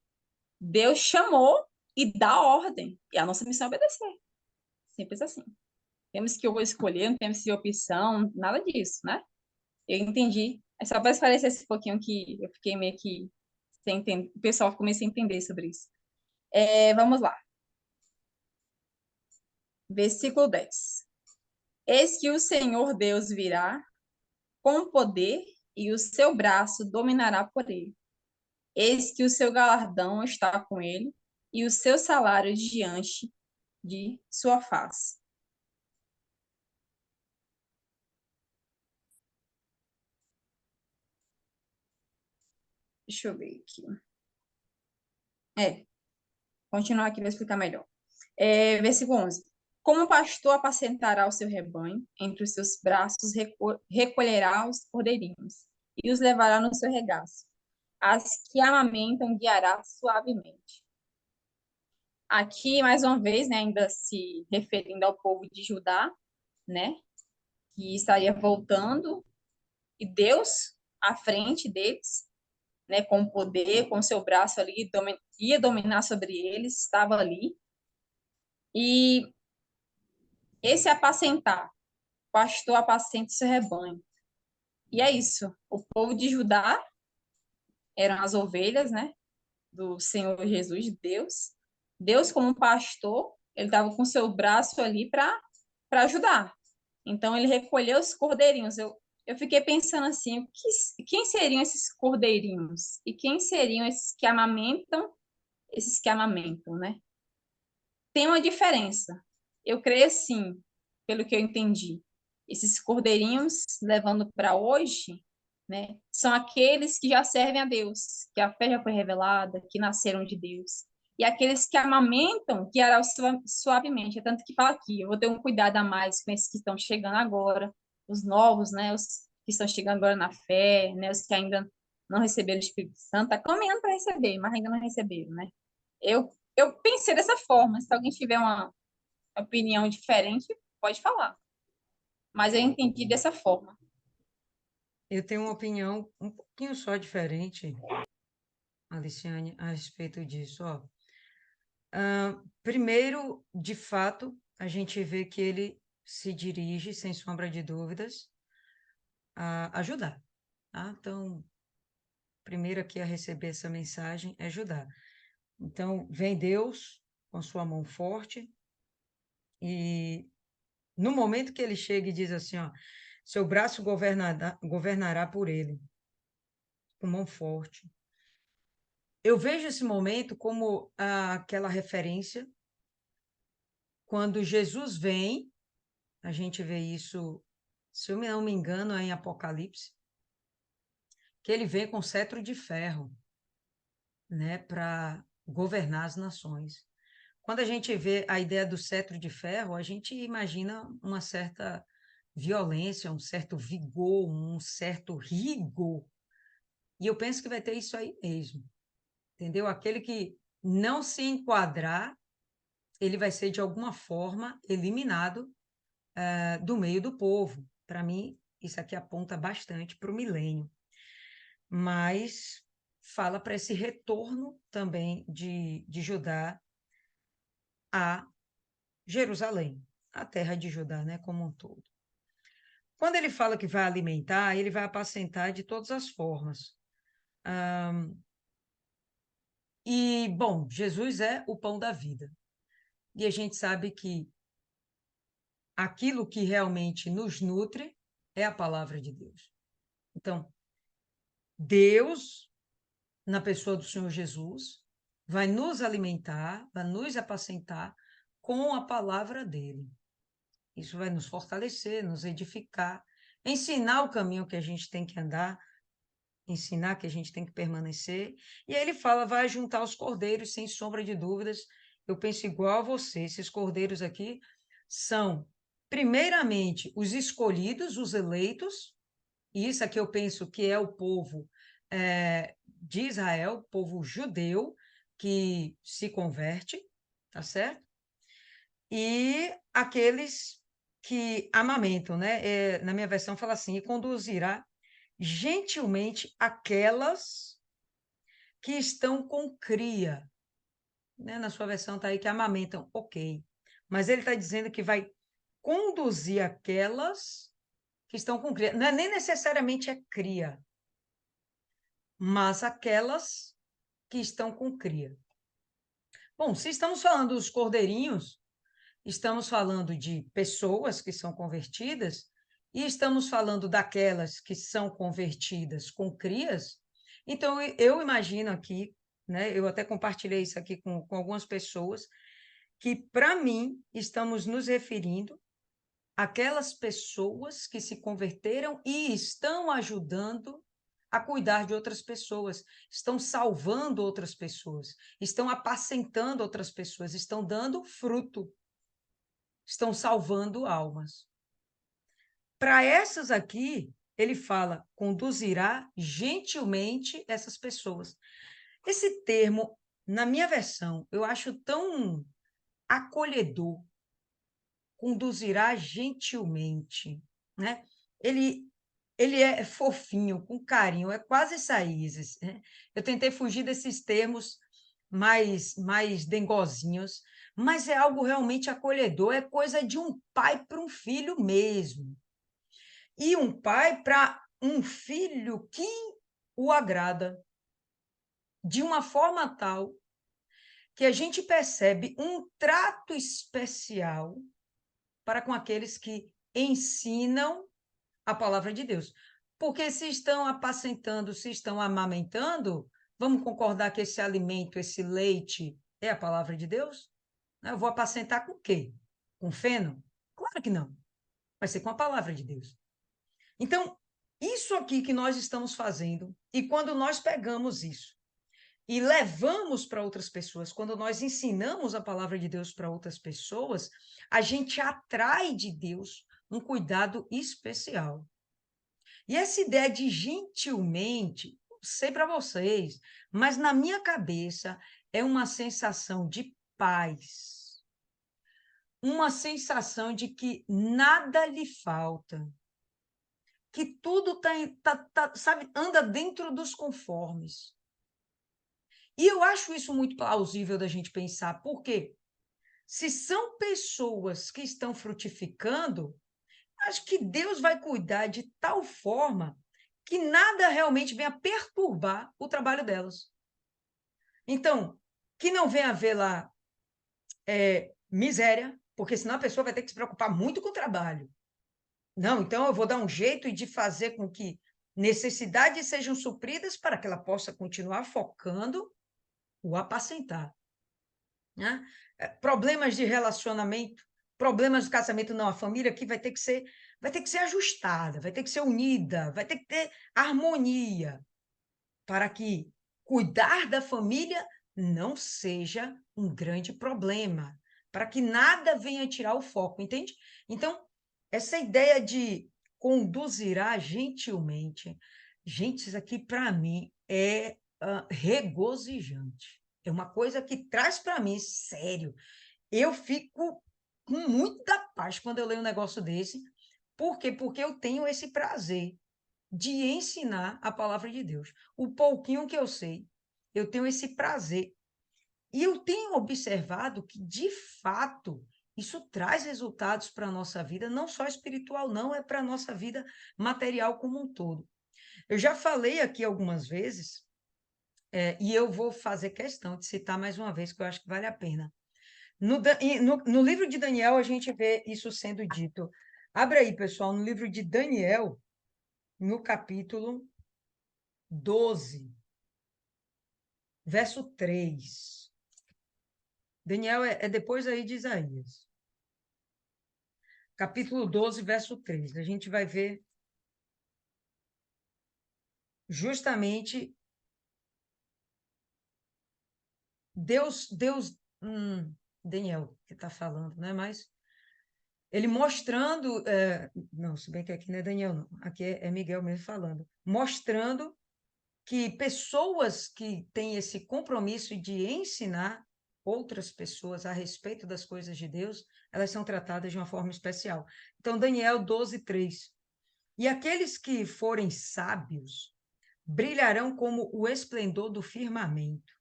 Deus chamou e dá ordem. E a nossa missão é obedecer. Simples assim. Temos que escolher, não temos que ter opção, nada disso, né? Eu entendi. É só para esclarecer esse pouquinho que eu fiquei meio que sem entender. O pessoal ficou meio sem entender sobre isso. Vamos lá. Versículo 10. Eis que o Senhor Deus virá com poder e o seu braço dominará por ele. Eis que o seu galardão está com ele e o seu salário diante de sua face. Deixa eu ver aqui. Continuar aqui, vou explicar melhor. Versículo 11. Como o pastor apacentará o seu rebanho, entre os seus braços recolherá os cordeirinhos e os levará no seu regaço. As que amamentam guiará suavemente. Aqui, mais uma vez, né, ainda se referindo ao povo de Judá, né, que estaria voltando, e Deus à frente deles, né, com o poder, com o seu braço ali, ia dominar sobre eles, estava ali. E esse apacentar, pastor apacenta o seu rebanho. E é isso. O povo de Judá eram as ovelhas, né, do Senhor Jesus, de Deus. Deus, como pastor, ele estava com seu braço ali para ajudar. Então, ele recolheu os cordeirinhos. Eu fiquei pensando assim, quem seriam esses cordeirinhos? E quem seriam esses que amamentam, né? Tem uma diferença. Eu creio sim, pelo que eu entendi. Esses cordeirinhos, levando para hoje, né, são aqueles que já servem a Deus, que a fé já foi revelada, que nasceram de Deus. E aqueles que amamentam, que hará suavemente. É tanto que fala aqui, eu vou ter um cuidado a mais com esses que estão chegando agora, os novos, né, os que estão chegando agora na fé, né, os que ainda não receberam o Espírito Santo, tá caminhando para receber, mas ainda não receberam, né? Eu pensei dessa forma. Se alguém tiver uma opinião diferente, pode falar. Mas eu entendi dessa forma. Eu tenho uma opinião um pouquinho só diferente, Aliciane, a respeito disso. Ó. Primeiro, de fato, a gente vê que ele se dirige, sem sombra de dúvidas, a ajudar. Tá? Então, primeiro aqui a receber essa mensagem é ajudar. Então, vem Deus com sua mão forte e no momento que ele chega e diz assim, ó, seu braço governará por ele, com mão forte. Eu vejo esse momento como aquela referência quando Jesus vem, a gente vê isso, se eu não me engano, é em Apocalipse, que ele vem com cetro de ferro, né, para governar as nações. Quando a gente vê a ideia do cetro de ferro, a gente imagina uma certa violência, um certo vigor, um certo rigor. E eu penso que vai ter isso aí mesmo, entendeu? Aquele que não se enquadrar, ele vai ser de alguma forma eliminado do meio do povo. Para mim, isso aqui aponta bastante para o milênio. Mas fala para esse retorno também de Judá a Jerusalém, a terra de Judá, né, como um todo. Quando ele fala que vai alimentar, ele vai apacentar de todas as formas. E, bom, Jesus é o pão da vida. E a gente sabe que aquilo que realmente nos nutre é a palavra de Deus. Então, Deus, na pessoa do Senhor Jesus, vai nos alimentar, vai nos apacentar com a palavra dele. Isso vai nos fortalecer, nos edificar, ensinar o caminho que a gente tem que andar, ensinar que a gente tem que permanecer. E aí ele fala, vai juntar os cordeiros, sem sombra de dúvidas. Eu penso igual a você, esses cordeiros aqui são, primeiramente, os escolhidos, os eleitos, e isso aqui eu penso que é o povo de Israel, povo judeu, que se converte, tá certo? E aqueles que amamentam, né? Na minha versão fala assim, e conduzirá gentilmente aquelas que estão com cria, né? Na sua versão está aí que amamentam, ok. Mas ele está dizendo que vai conduzir aquelas que estão com cria. Não é nem necessariamente é cria, mas aquelas que estão com cria. Bom, se estamos falando dos cordeirinhos, estamos falando de pessoas que são convertidas e estamos falando daquelas que são convertidas com crias. Então, eu imagino aqui, né, eu até compartilhei isso aqui com algumas pessoas, que, para mim, estamos nos referindo àquelas pessoas que se converteram e estão ajudando a cuidar de outras pessoas, estão salvando outras pessoas, estão apacentando outras pessoas, estão dando fruto, estão salvando almas. Para essas aqui, ele fala, conduzirá gentilmente essas pessoas. Esse termo, na minha versão, eu acho tão acolhedor, conduzirá gentilmente, né? Ele é fofinho, com carinho, é quase Isaías, né? Eu tentei fugir desses termos mais dengozinhos, mas é algo realmente acolhedor, é coisa de um pai para um filho mesmo. E um pai para um filho que o agrada, de uma forma tal que a gente percebe um trato especial para com aqueles que ensinam a palavra de Deus. Porque se estão apacentando, se estão amamentando, vamos concordar que esse alimento, esse leite, é a palavra de Deus? Eu vou apacentar com o quê? Com feno? Claro que não. Vai ser com a palavra de Deus. Então, isso aqui que nós estamos fazendo, e quando nós pegamos isso e levamos para outras pessoas, quando nós ensinamos a palavra de Deus para outras pessoas, a gente atrai de Deus um cuidado especial. E essa ideia de gentilmente, não sei para vocês, mas na minha cabeça é uma sensação de paz, uma sensação de que nada lhe falta, que tudo sabe, anda dentro dos conformes. E eu acho isso muito plausível da gente pensar, porque se são pessoas que estão frutificando, acho que Deus vai cuidar de tal forma que nada realmente venha perturbar o trabalho delas. Então, que não venha haver lá miséria, porque senão a pessoa vai ter que se preocupar muito com o trabalho. Não, então eu vou dar um jeito de fazer com que necessidades sejam supridas para que ela possa continuar focando o apacentar. Né? Problemas de relacionamento, problemas de casamento, não, a família aqui vai ter que ser ajustada, vai ter que ser unida, vai ter que ter harmonia, para que cuidar da família não seja um grande problema, para que nada venha tirar o foco, entende? Então, essa ideia de conduzirá gentilmente, gente, isso aqui para mim é regozijante. É uma coisa que traz para mim, sério, eu fico com muita paz quando eu leio um negócio desse. Por quê? Porque eu tenho esse prazer de ensinar a palavra de Deus. O pouquinho que eu sei, eu tenho esse prazer. E eu tenho observado que, de fato, isso traz resultados para a nossa vida, não só espiritual, não, é para a nossa vida material como um todo. Eu já falei aqui algumas vezes, e eu vou fazer questão de citar mais uma vez, que eu acho que vale a pena. No livro de Daniel, a gente vê isso sendo dito. Abre aí, pessoal, no livro de Daniel, no capítulo 12, verso 3. Daniel é depois aí de Isaías. Capítulo 12, verso 3. A gente vai ver justamente Deus, Daniel que está falando, né? Mas ele mostrando, não, se bem que aqui não é Daniel, não, aqui é Miguel mesmo falando, mostrando que pessoas que têm esse compromisso de ensinar outras pessoas a respeito das coisas de Deus, elas são tratadas de uma forma especial. Então, Daniel 12, 3. E aqueles que forem sábios brilharão como o esplendor do firmamento,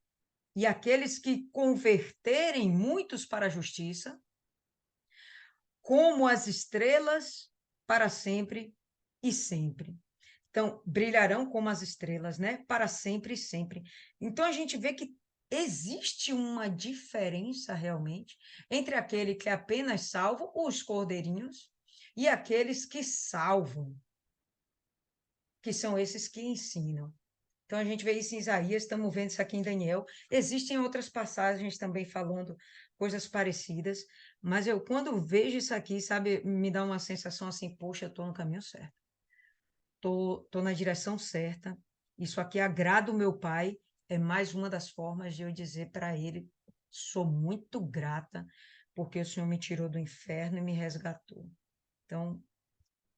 e aqueles que converterem muitos para a justiça, como as estrelas para sempre e sempre. Então, brilharão como as estrelas, né? Para sempre e sempre. Então, a gente vê que existe uma diferença realmente entre aquele que é apenas salvo, os cordeirinhos, e aqueles que salvam, que são esses que ensinam. Então, a gente vê isso em Isaías, estamos vendo isso aqui em Daniel. Existem outras passagens também falando coisas parecidas, mas eu, quando vejo isso aqui, sabe, me dá uma sensação assim, poxa, eu estou no caminho certo. Estou na direção certa. Isso aqui agrada o meu pai. É mais uma das formas de eu dizer para ele, sou muito grata, porque o Senhor me tirou do inferno e me resgatou. Então,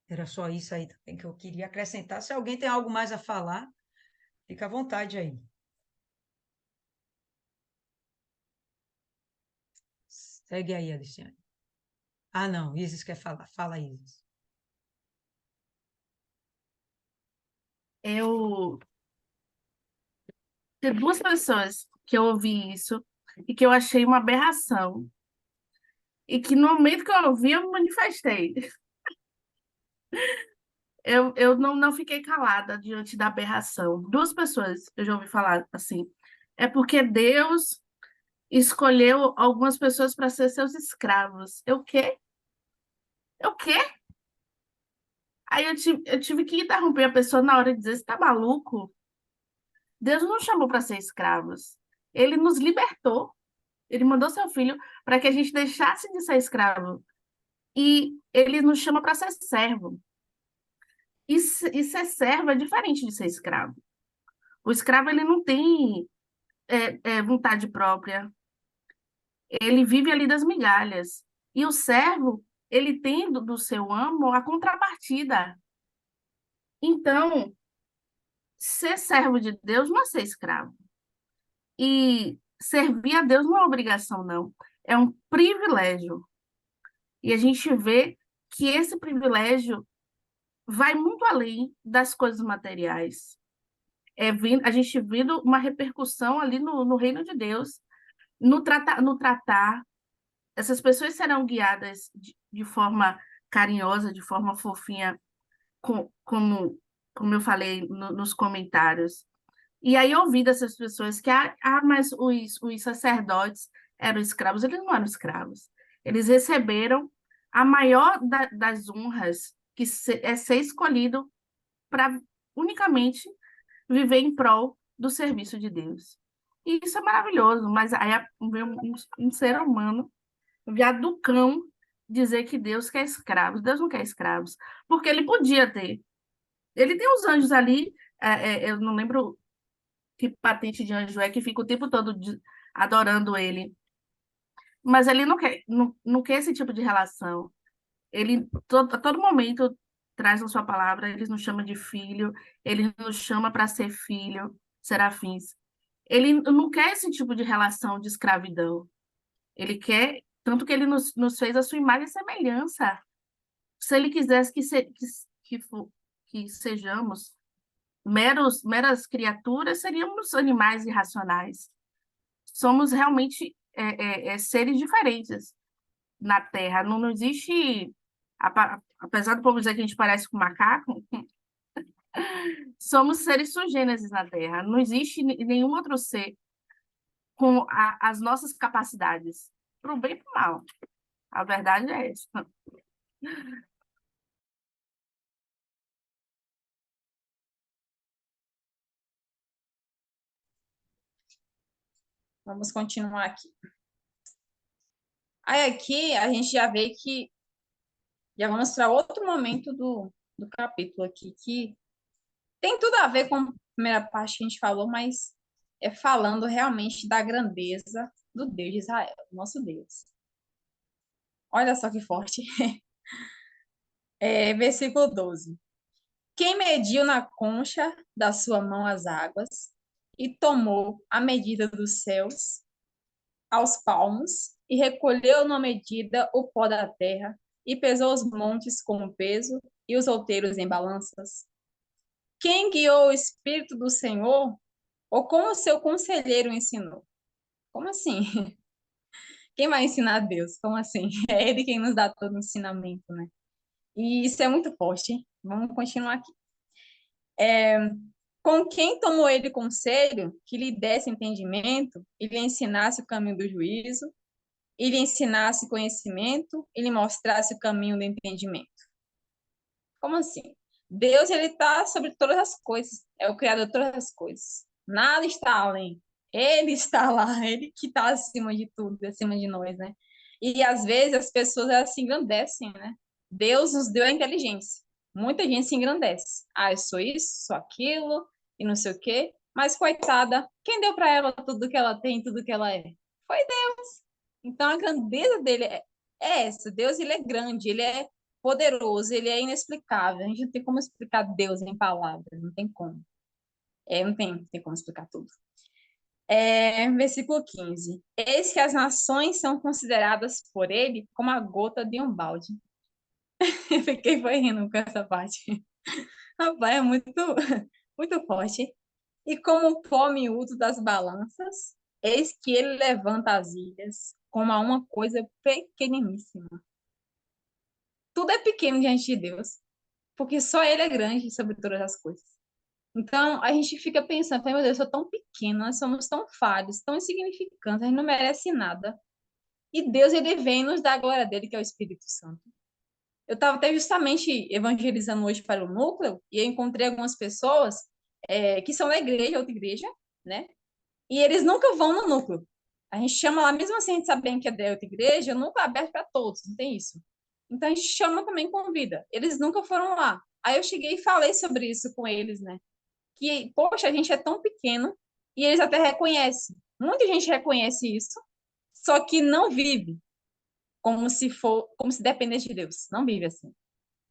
era só isso aí também que eu queria acrescentar. Se alguém tem algo mais a falar, fica à vontade aí. Segue aí, Aliciane. Ah, não, Isis quer falar. Fala, Isis. Eu Tem duas pessoas que eu ouvi isso e que eu achei uma aberração. E que no momento que eu ouvi, eu me manifestei. Eu não fiquei calada diante da aberração. Duas pessoas eu já ouvi falar assim. É porque Deus escolheu algumas pessoas para ser seus escravos. Eu quê? Eu quê? Aí eu tive que interromper a pessoa na hora de dizer: você tá maluco? Deus não nos chamou para ser escravos. Ele nos libertou. Ele mandou seu filho para que a gente deixasse de ser escravo. E ele nos chama para ser servo. E ser servo é diferente de ser escravo. O escravo ele não tem vontade própria. Ele vive ali das migalhas. E o servo, ele tem do seu amo a contrapartida. Então, ser servo de Deus não é ser escravo. E servir a Deus não é obrigação, não. É um privilégio. E a gente vê que esse privilégio vai muito além das coisas materiais. A gente vendo uma repercussão ali no reino de Deus, no tratar. Essas pessoas serão guiadas de forma carinhosa, de forma fofinha, como eu falei nos comentários. E aí eu ouvi dessas pessoas que, mas os sacerdotes eram escravos. Eles não eram escravos. Eles receberam a maior das honras, é ser escolhido para unicamente viver em prol do serviço de Deus. E isso é maravilhoso, mas aí vem um ser humano, viado do cão, dizer que Deus quer escravos. Deus não quer escravos, porque ele podia ter. Ele tem os anjos ali, eu não lembro que patente de anjo é que fica o tempo todo adorando ele. Mas ele não quer esse tipo de relação. Ele, a todo momento, traz na sua palavra, ele nos chama de filho, ele nos chama para ser filho, serafins. Ele não quer esse tipo de relação de escravidão. Ele quer, tanto que ele nos fez a sua imagem e semelhança. Se ele quisesse que sejamos meras criaturas, seríamos animais irracionais. Somos realmente seres diferentes na Terra. Não existe, apesar do povo dizer que a gente parece com macaco, somos seres sugênesis na Terra. Não existe nenhum outro ser com as nossas capacidades, para o bem e para o mal. A verdade é essa. Vamos continuar aqui. Aí aqui a gente já vê que já vamos para outro momento do capítulo aqui, que tem tudo a ver com a primeira parte que a gente falou, mas é falando realmente da grandeza do Deus de Israel, nosso Deus. Olha só que forte. Versículo 12. Quem mediu na concha da sua mão as águas e tomou a medida dos céus aos palmos e recolheu na medida o pó da terra e pesou os montes com o peso e os outeiros em balanças? Quem guiou o Espírito do Senhor ou como o seu conselheiro ensinou? Como assim? Quem vai ensinar a Deus? Como assim? É Ele quem nos dá todo o ensinamento, né? E isso é muito forte, hein? Vamos continuar aqui. Com quem tomou ele conselho que lhe desse entendimento e lhe ensinasse o caminho do juízo, e lhe ensinasse conhecimento e lhe mostrasse o caminho do entendimento? Como assim? Deus, ele está sobre todas as coisas, é o criador de todas as coisas. Nada está além. Ele está lá, ele que está acima de tudo, acima de nós, né? E às vezes as pessoas elas se engrandecem, né? Deus nos deu a inteligência. Muita gente se engrandece. Ah, eu sou isso, sou aquilo, e não sei o quê. Mas, coitada, quem deu para ela tudo que ela tem, tudo que ela é? Foi Deus. Então, a grandeza dele é essa. Deus, ele é grande, ele é poderoso, ele é inexplicável. A gente não tem como explicar Deus em palavras, não tem como. Não tem como explicar tudo. Versículo 15. Eis que as nações são consideradas por ele como a gota de um balde. Eu fiquei foi rindo com essa parte. Rapaz, é muito, muito forte. E como o pó miúdo das balanças, eis que ele levanta as ilhas como a uma coisa pequeniníssima. Tudo é pequeno diante de Deus, porque só ele é grande sobre todas as coisas. Então, a gente fica pensando, meu Deus, eu sou tão pequeno, nós somos tão falhos, tão insignificantes, a gente não merece nada. E Deus, ele vem nos dar a glória dele, que é o Espírito Santo. Eu estava até justamente evangelizando hoje para o núcleo, e eu encontrei algumas pessoas que são da igreja, outra igreja, né? E eles nunca vão no núcleo. A gente chama lá, mesmo assim, a gente sabendo que é da outra igreja, o núcleo é aberto para todos, não tem isso. Então, a gente chama também, convida. Eles nunca foram lá. Aí eu cheguei e falei sobre isso com eles, né? Que, poxa, a gente é tão pequeno e eles até reconhecem. Muita gente reconhece isso, só que não vive como se dependesse de Deus. Não vive assim.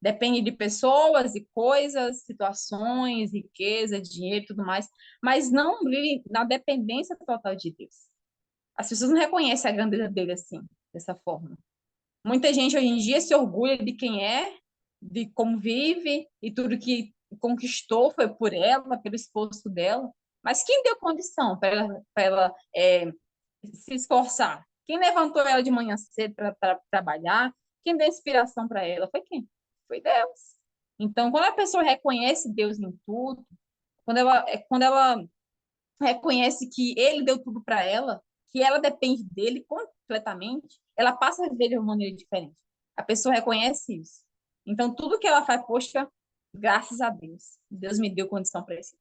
Depende de pessoas e coisas, situações, riqueza, dinheiro e tudo mais, mas não vive na dependência total de Deus. As pessoas não reconhecem a grandeza dele assim, dessa forma. Muita gente hoje em dia se orgulha de quem é, de como vive e tudo que conquistou foi por ela, pelo esforço dela. Mas quem deu condição para ela se esforçar? Quem levantou ela de manhã cedo para trabalhar? Quem deu inspiração para ela? Foi quem? Foi Deus. Então, quando a pessoa reconhece Deus em tudo, quando ela reconhece que Ele deu tudo para ela, que ela depende dele completamente, ela passa a viver de uma maneira diferente. A pessoa reconhece isso. Então, tudo que ela faz, poxa, graças a Deus. Deus me deu condição para isso.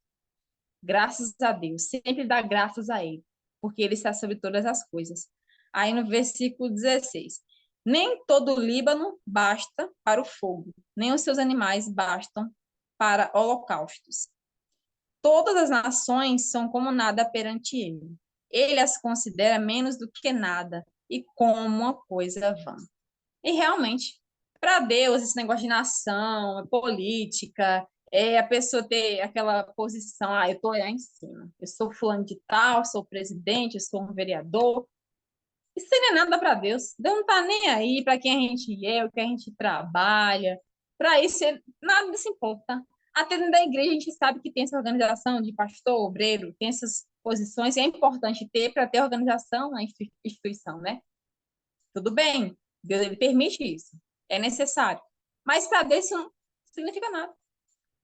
Graças a Deus. Sempre dá graças a Ele, porque Ele está sobre todas as coisas. Aí no versículo 16. Nem todo o Líbano basta para o fogo, nem os seus animais bastam para holocaustos. Todas as nações são como nada perante ele. Ele as considera menos do que nada e como uma coisa vã. E realmente, para Deus, esse negócio de nação, política, a pessoa ter aquela posição, eu estou lá em cima, eu sou fulano de tal, sou presidente, eu sou um vereador. Isso não é nada para Deus. Deus não está nem aí para quem a gente é, o que a gente trabalha. Para isso, nada disso importa. Até dentro da igreja, a gente sabe que tem essa organização de pastor, obreiro, tem essas posições, e é importante ter para ter organização na instituição, né? Tudo bem, Deus ele permite isso, é necessário. Mas para Deus isso não significa nada.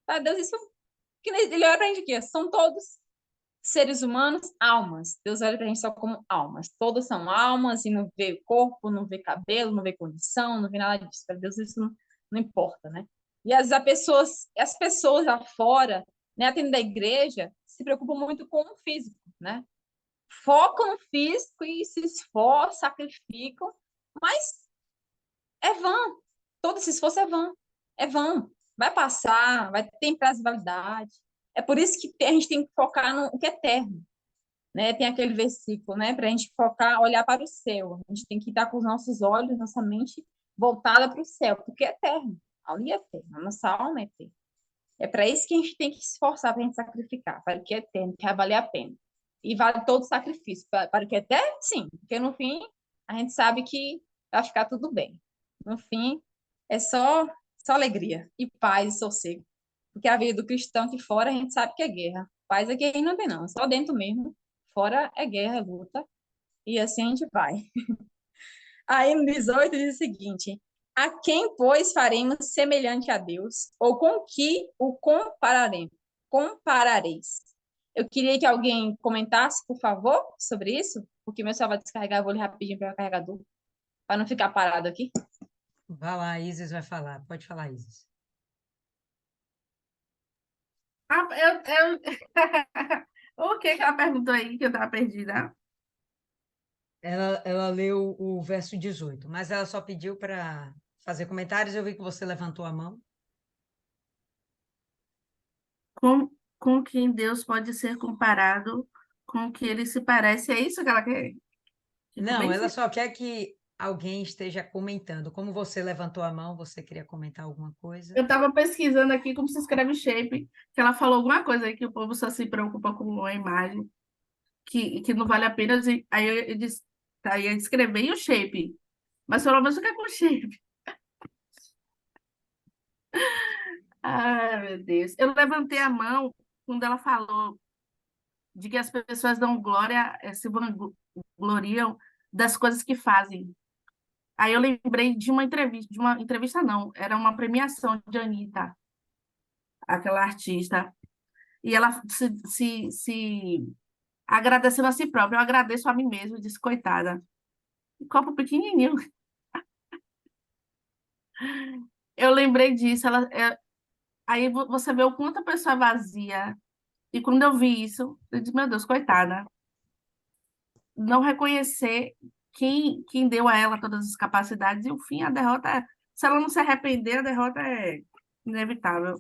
Para Deus isso, que ele olha para a gente aqui, são todos seres humanos, almas. Deus olha para a gente só como almas. Todos são almas e não vê corpo, não vê cabelo, não vê condição, não vê nada disso. Para Deus isso não importa, né? E as pessoas lá fora, né, até da igreja, se preocupam muito com o físico, né? Focam no físico e se esforçam, sacrificam, mas é vã. Todo esse esforço é vã. É vã. Vai passar, vai ter prazo de validade. É por isso que a gente tem que focar no que é eterno, né? Tem aquele versículo, né? Para a gente focar, olhar para o céu. A gente tem que estar com os nossos olhos, nossa mente voltada para o céu, porque é eterno. Ali é eterno, a nossa alma é eterna. É para isso que a gente tem que se esforçar para a gente sacrificar, para o que é eterno, que vai valer a pena. E vale todo sacrifício. Para o que é eterno, sim, porque no fim a gente sabe que vai ficar tudo bem. No fim, é só alegria e paz e sossego. Porque a vida do cristão aqui fora a gente sabe que é guerra. Paz aqui não tem, não. Só dentro mesmo. Fora é guerra, é luta. E assim a gente vai. Aí no 18 diz o seguinte: a quem, pois, faremos semelhante a Deus? Ou com que o compararemos? comparareis. Eu queria que alguém comentasse, por favor, sobre isso, porque meu celular vai descarregar, eu vou ali rapidinho para o carregador, para não ficar parado aqui. Vai lá, a Isis vai falar. Pode falar, Isis. Ah, O que que ela perguntou aí que eu estava perdida? Ela leu o verso 18, mas ela só pediu para fazer comentários. Eu vi que você levantou a mão. Com quem Deus pode ser comparado com que ele se parece? É isso que ela quer que Não, ela comente? só quer que alguém esteja comentando. Como você levantou a mão, você queria comentar alguma coisa? Eu estava pesquisando aqui como se escreve shape, que ela falou alguma coisa aí que o povo só se preocupa com a imagem, que não vale a pena. Aí eu disse, tá, eu escrevi o shape, mas pelo menos fica com shape. Ai, meu Deus. Eu levantei a mão quando ela falou de que as pessoas dão glória, se vangloriam das coisas que fazem. Aí eu lembrei de uma entrevista não, era uma premiação de Anitta, aquela artista. E ela se agradecendo a si própria. Eu agradeço a mim mesma, disse, coitada. Copo pequenininho. Eu lembrei disso. Aí você vê o quanto a pessoa é vazia. E quando eu vi isso, eu disse, meu Deus, coitada. Não reconhecer quem deu a ela todas as capacidades. E o fim, a derrota, se ela não se arrepender, a derrota é inevitável.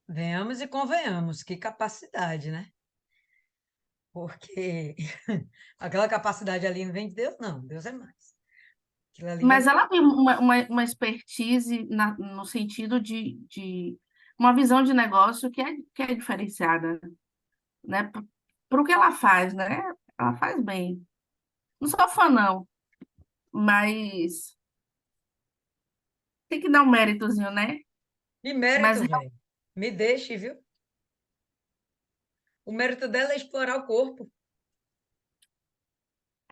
Venhamos e convenhamos, que capacidade, né? Porque aquela capacidade ali não vem de Deus, não. Deus é mais. Aquilo ali Mas vem. ela tem uma expertise no sentido de uma visão de negócio que é diferenciada, né? Para o que ela faz, né? Ela faz bem. Não sou fã, não, mas tem que dar um méritozinho, né? De Mas mérito, velho. Me deixe, viu? O mérito dela é explorar o corpo.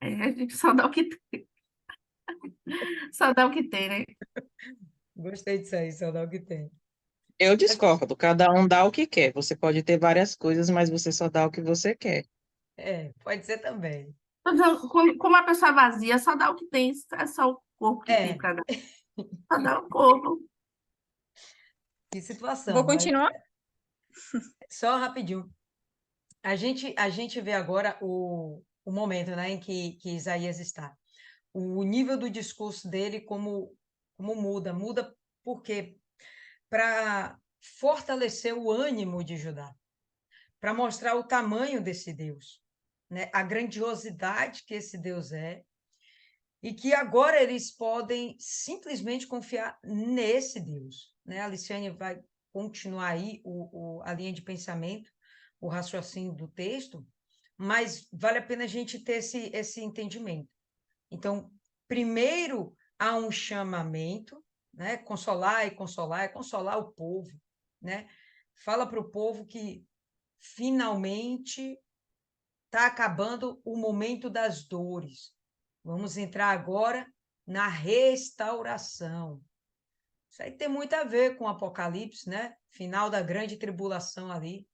a gente só dá o que tem, só dá o que tem, né? Gostei disso aí, só dá o que tem. Eu discordo, cada um dá o que quer. Você pode ter várias coisas, mas você só dá o que você quer. É, pode ser também. Tô dizendo, como a pessoa é vazia, só dá o que tem, é só o corpo que tem É, para dar. Só dá o corpo. que Vou situação. Mas continuar? só rapidinho. A gente vê agora o momento, né, em que Isaías está. O nível do discurso dele, como muda. Muda por quê? Para fortalecer o ânimo de Judá, para mostrar o tamanho desse Deus, né? A grandiosidade que esse Deus é, e que agora eles podem simplesmente confiar nesse Deus, né? A Aliciane vai continuar aí a linha de pensamento, o raciocínio do texto, mas vale a pena a gente ter esse entendimento. Então, primeiro há um chamamento, né? Consolar o povo, né? Fala para o povo que finalmente está acabando o momento das dores. Vamos entrar agora na restauração. Isso aí tem muito a ver com o Apocalipse, né? Final da grande tribulação ali.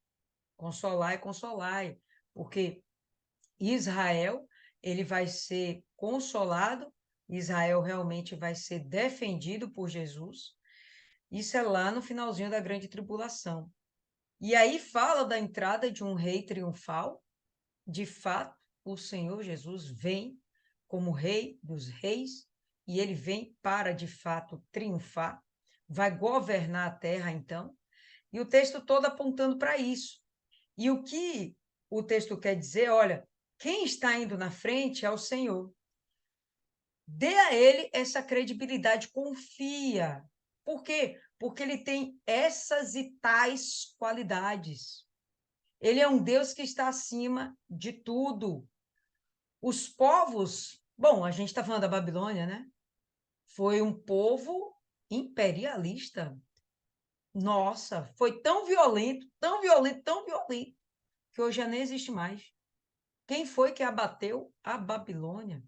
Consolai, porque Israel, ele vai ser consolado, Israel realmente vai ser defendido por Jesus. Isso é lá no finalzinho da grande tribulação. E aí fala da entrada de um rei triunfal. De fato, o Senhor Jesus vem como rei dos reis e ele vem para, de fato, triunfar. Vai governar a terra, então. E o texto todo apontando para isso. E o que o texto quer dizer, olha, quem está indo na frente é o Senhor. Dê a ele essa credibilidade, confia. Por quê? Porque ele tem essas e tais qualidades. Ele é um Deus que está acima de tudo. Os povos, bom, a gente está falando da Babilônia, né? Foi um povo imperialista. Nossa, foi tão violento, tão violento, tão violento, que hoje já nem existe mais. Quem foi que abateu a Babilônia?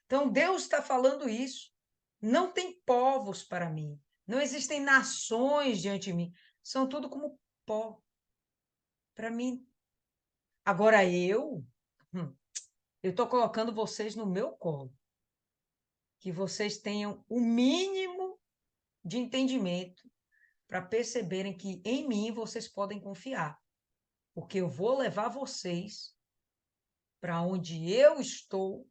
Então, Deus está falando isso. Não tem povos para mim. Não existem nações diante de mim. São tudo como pó. Para mim. Agora eu estou colocando vocês no meu colo. Que vocês tenham o mínimo de entendimento para perceberem que em mim vocês podem confiar. Porque eu vou levar vocês para onde eu estou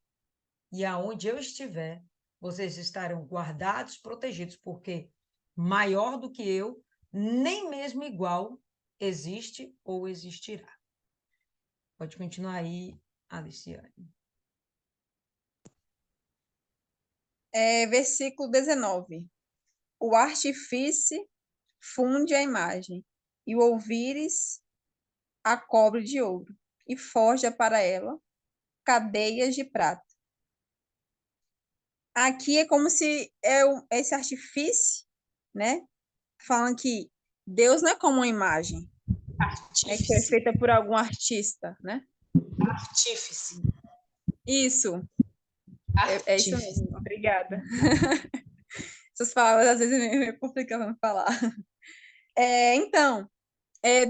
e aonde eu estiver, vocês estarão guardados, protegidos, porque maior do que eu, nem mesmo igual, existe ou existirá. Pode continuar aí, Aliciane. Versículo 19. O artífice funde a imagem, e o ouvires a cobre de ouro, e forja para ela cadeias de prata. Aqui é como se esse artifício, né? Falando que Deus não é como uma imagem, né, que foi feita por algum artista, né? Artífice. Isso, é isso Artífice. mesmo, obrigada. Essas palavras às vezes é meio complicado de falar. Então,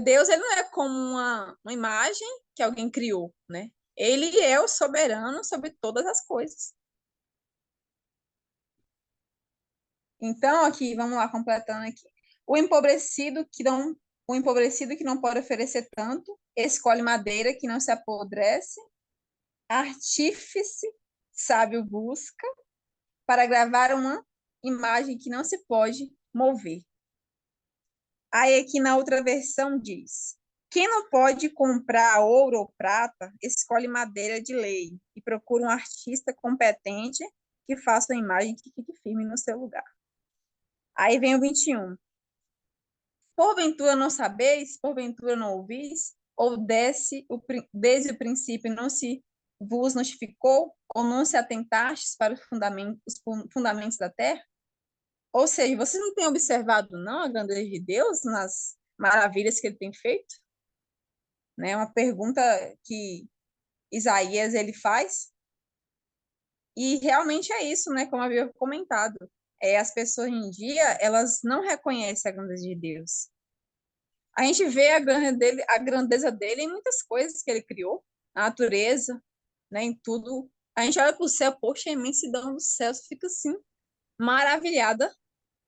Deus ele não é como uma imagem que alguém criou, né? Ele é o soberano sobre todas as coisas. Então, aqui, vamos lá, completando aqui. O empobrecido que não pode oferecer tanto, escolhe madeira que não se apodrece, artífice sábio busca para gravar uma imagem que não se pode mover. Aí aqui na outra versão diz: quem não pode comprar ouro ou prata, escolhe madeira de lei e procura um artista competente que faça uma imagem que fique firme no seu lugar. Aí vem o 21. Porventura não sabeis, porventura não ouvis, ou desde o princípio não se vos notificou, ou não se atentastes para os fundamentos da terra? Ou seja, vocês não têm observado, não, a grandeza de Deus nas maravilhas que ele tem feito? Né? Uma pergunta que Isaías ele faz. E realmente é isso, né? Como eu havia comentado. As pessoas hoje em dia, elas não reconhecem a grandeza de Deus. A gente vê a grandeza dele em muitas coisas que ele criou, na natureza, né, em tudo. A gente olha para o céu, poxa, a imensidão do céu, você fica assim, maravilhada.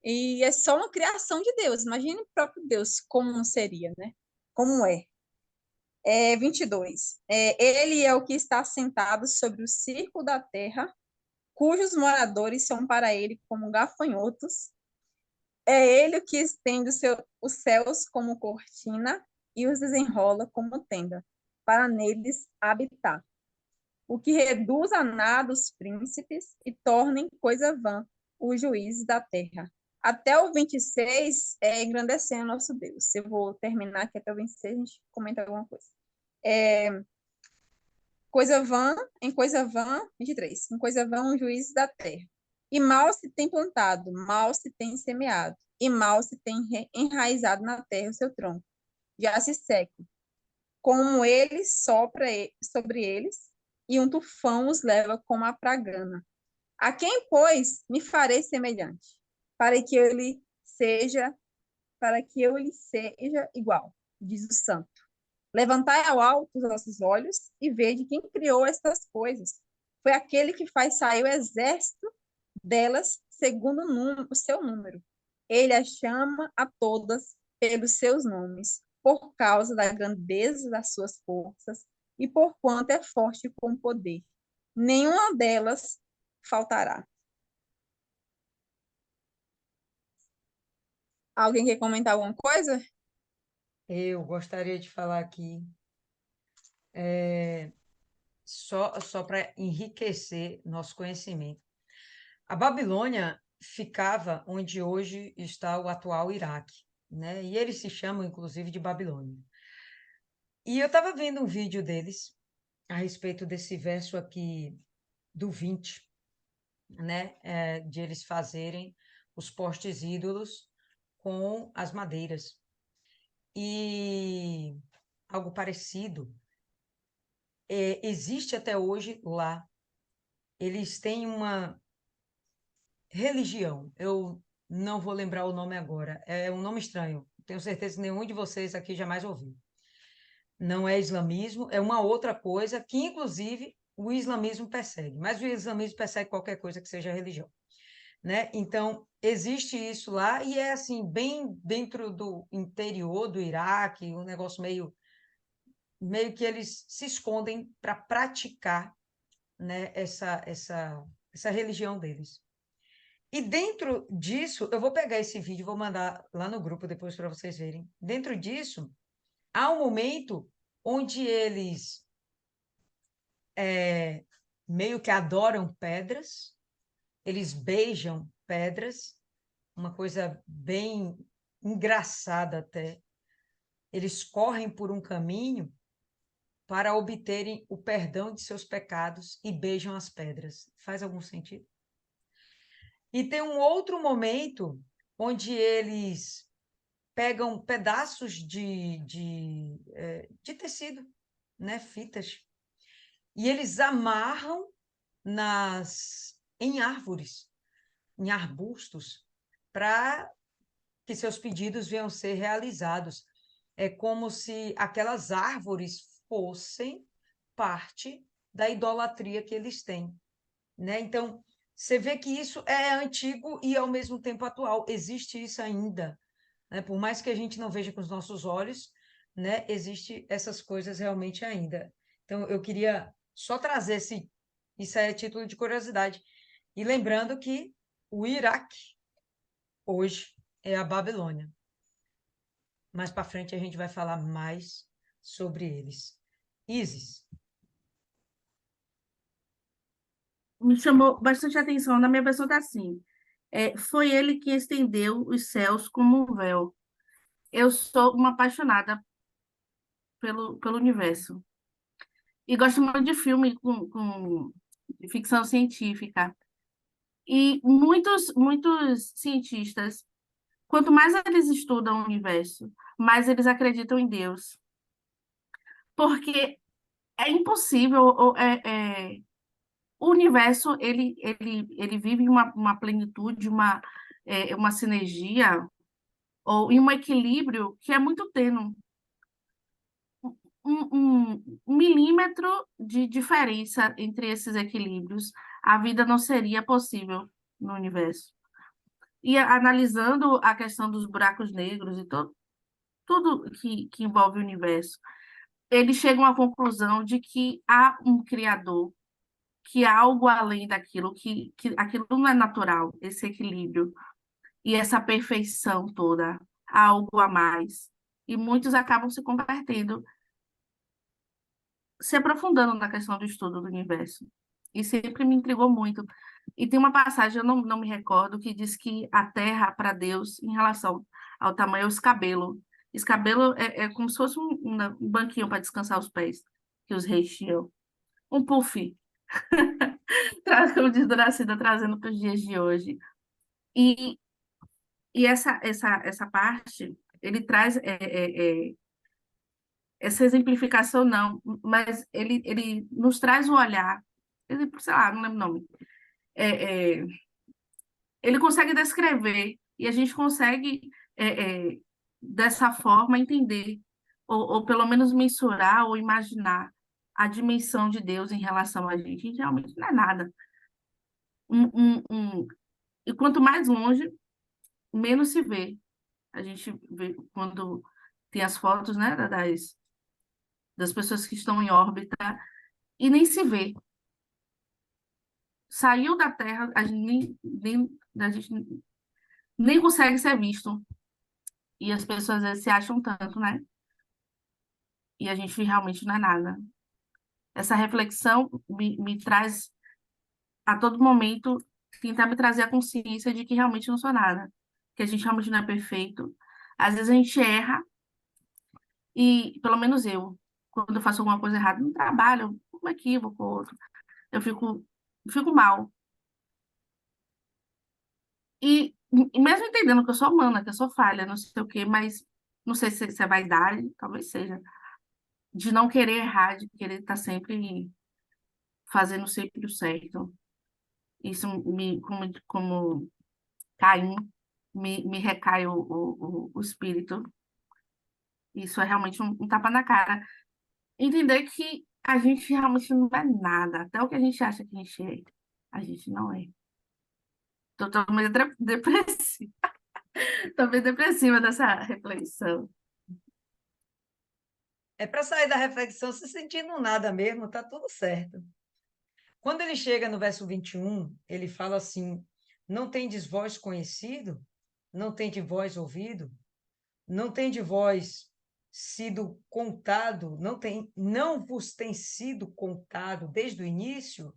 E é só uma criação de Deus. Imagine o próprio Deus, como seria, né? Como é. 22. Ele é o que está sentado sobre o círculo da terra, cujos moradores são para ele como gafanhotos. É ele o que estende os céus como cortina e os desenrola como tenda, para neles habitar. O que reduz a nada os príncipes e torna em coisa vã os juízes da terra. Até o 26 é engrandecendo o nosso Deus. Eu vou terminar aqui até o 26, a gente comenta alguma coisa. Coisa vã, 23. Em coisa vã os juízes da terra. E mal se tem plantado, mal se tem semeado, e mal se tem enraizado na terra o seu tronco. Já se seca. Como ele sopra sobre eles, e um tufão os leva como a pragana. A quem, pois, me farei semelhante, para que eu lhe seja igual, diz o santo. Levantai ao alto os vossos olhos e vede quem criou estas coisas. Foi aquele que faz sair o exército delas segundo o seu número. Ele as chama a todas pelos seus nomes, por causa da grandeza das suas forças e por quanto é forte com poder. Nenhuma delas faltará. Alguém quer comentar alguma coisa? Eu gostaria de falar aqui, só para enriquecer nosso conhecimento. A Babilônia ficava onde hoje está o atual Iraque, né? E eles se chamam, inclusive, de Babilônia. E eu estava vendo um vídeo deles a respeito desse verso aqui do 20, né? De eles fazerem os postes ídolos com as madeiras. E algo parecido existe até hoje lá. Eles têm uma religião, eu não vou lembrar o nome agora, é um nome estranho, tenho certeza que nenhum de vocês aqui jamais ouviu. Não é islamismo, é uma outra coisa que, inclusive, o islamismo persegue. Mas o islamismo persegue qualquer coisa que seja religião, né? Então, existe isso lá e é assim, bem dentro do interior do Iraque, um negócio meio que eles se escondem para praticar, né, essa religião deles. E dentro disso, eu vou pegar esse vídeo, vou mandar lá no grupo depois para vocês verem. Dentro disso, há um momento onde eles meio que adoram pedras, eles beijam pedras, uma coisa bem engraçada até. Eles correm por um caminho para obterem o perdão de seus pecados e beijam as pedras. Faz algum sentido? E tem um outro momento onde eles pegam pedaços de tecido, né, fitas, e eles amarram em árvores, em arbustos, para que seus pedidos venham ser realizados. É como se aquelas árvores fossem parte da idolatria que eles têm, né? Então, você vê que isso é antigo e ao mesmo tempo atual. Existe isso ainda, né? Por mais que a gente não veja com os nossos olhos, né? Existe essas coisas realmente ainda. Então, eu queria só trazer isso é título de curiosidade. E lembrando que o Iraque hoje é a Babilônia. Mais para frente a gente vai falar mais sobre eles. Isis. Me chamou bastante atenção. Na minha versão está assim: foi ele que estendeu os céus como um véu. Eu sou uma apaixonada pelo universo. E gosto muito de filme com de ficção científica. E muitos cientistas, quanto mais eles estudam o universo, mais eles acreditam em Deus. Porque é impossível, o universo ele vive uma plenitude, uma sinergia, ou em um equilíbrio que é muito tênue. Um milímetro de diferença entre esses equilíbrios, a vida não seria possível no universo. E analisando a questão dos buracos negros e tudo que envolve o universo, eles chegam à conclusão de que há um Criador, que há algo além daquilo, que aquilo não é natural, esse equilíbrio e essa perfeição toda, há algo a mais. E muitos acabam se convertendo, se aprofundando na questão do estudo do universo. E sempre me intrigou muito. E tem uma passagem, eu não me recordo, que diz que a Terra, para Deus, em relação ao tamanho, é o escabelo. Escabelo é como se fosse um banquinho para descansar os pés, que os reis tinham. Um puff, como diz Doracida, trazendo para os dias de hoje. E, e essa parte, ele traz essa exemplificação, não, mas ele nos traz o olhar, sei lá, não lembro o nome, é, é, ele consegue descrever e a gente consegue, dessa forma, entender, ou pelo menos mensurar ou imaginar a dimensão de Deus em relação a gente. A gente realmente não é nada. Um, um, um, e quanto mais longe, menos se vê. A gente vê quando tem as fotos, né, das pessoas que estão em órbita e nem se vê. Saiu da Terra, a gente nem consegue ser visto. E as pessoas às vezes se acham tanto, né? E a gente realmente não é nada. Essa reflexão me traz, a todo momento, tentar me trazer a consciência de que realmente não sou nada. Que a gente realmente não é perfeito. Às vezes a gente erra, e pelo menos eu, quando eu faço alguma coisa errada no trabalho, um equívoco ou outro, eu fico mal. E mesmo entendendo que eu sou humana, que eu sou falha, não sei o quê, mas não sei se é vaidade, talvez seja, de não querer errar, de querer estar sempre fazendo sempre o certo. Isso como Caim, me recai o espírito. Isso é realmente um tapa na cara. Entender que a gente realmente não é nada. Até o que a gente acha que a gente não é. Tô meio depressiva. Tô meio depressiva dessa reflexão. É para sair da reflexão se sentindo nada mesmo, tá tudo certo. Quando ele chega no verso 21, ele fala assim: não tendes vós conhecido? Não tendes vós ouvido? Não tendes vós sido contado? Não vos tem sido contado desde o início?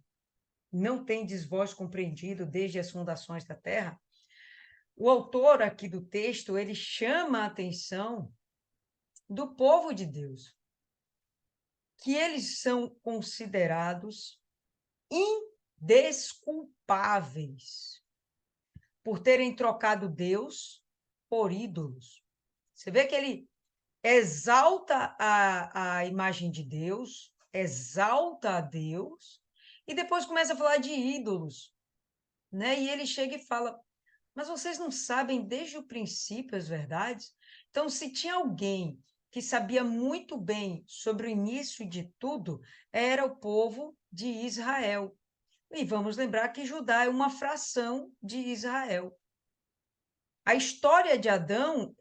Não tendes vós compreendido desde as fundações da terra? O autor aqui do texto, ele chama a atenção do povo de Deus, que eles são considerados indesculpáveis por terem trocado Deus por ídolos. Você vê que ele exalta a imagem de Deus, exalta a Deus, e depois começa a falar de ídolos, né? E ele chega e fala: mas vocês não sabem desde o princípio as verdades? Então, se tinha alguém que sabia muito bem sobre o início de tudo, era o povo de Israel. E vamos lembrar que Judá é uma fração de Israel. A história de Adão,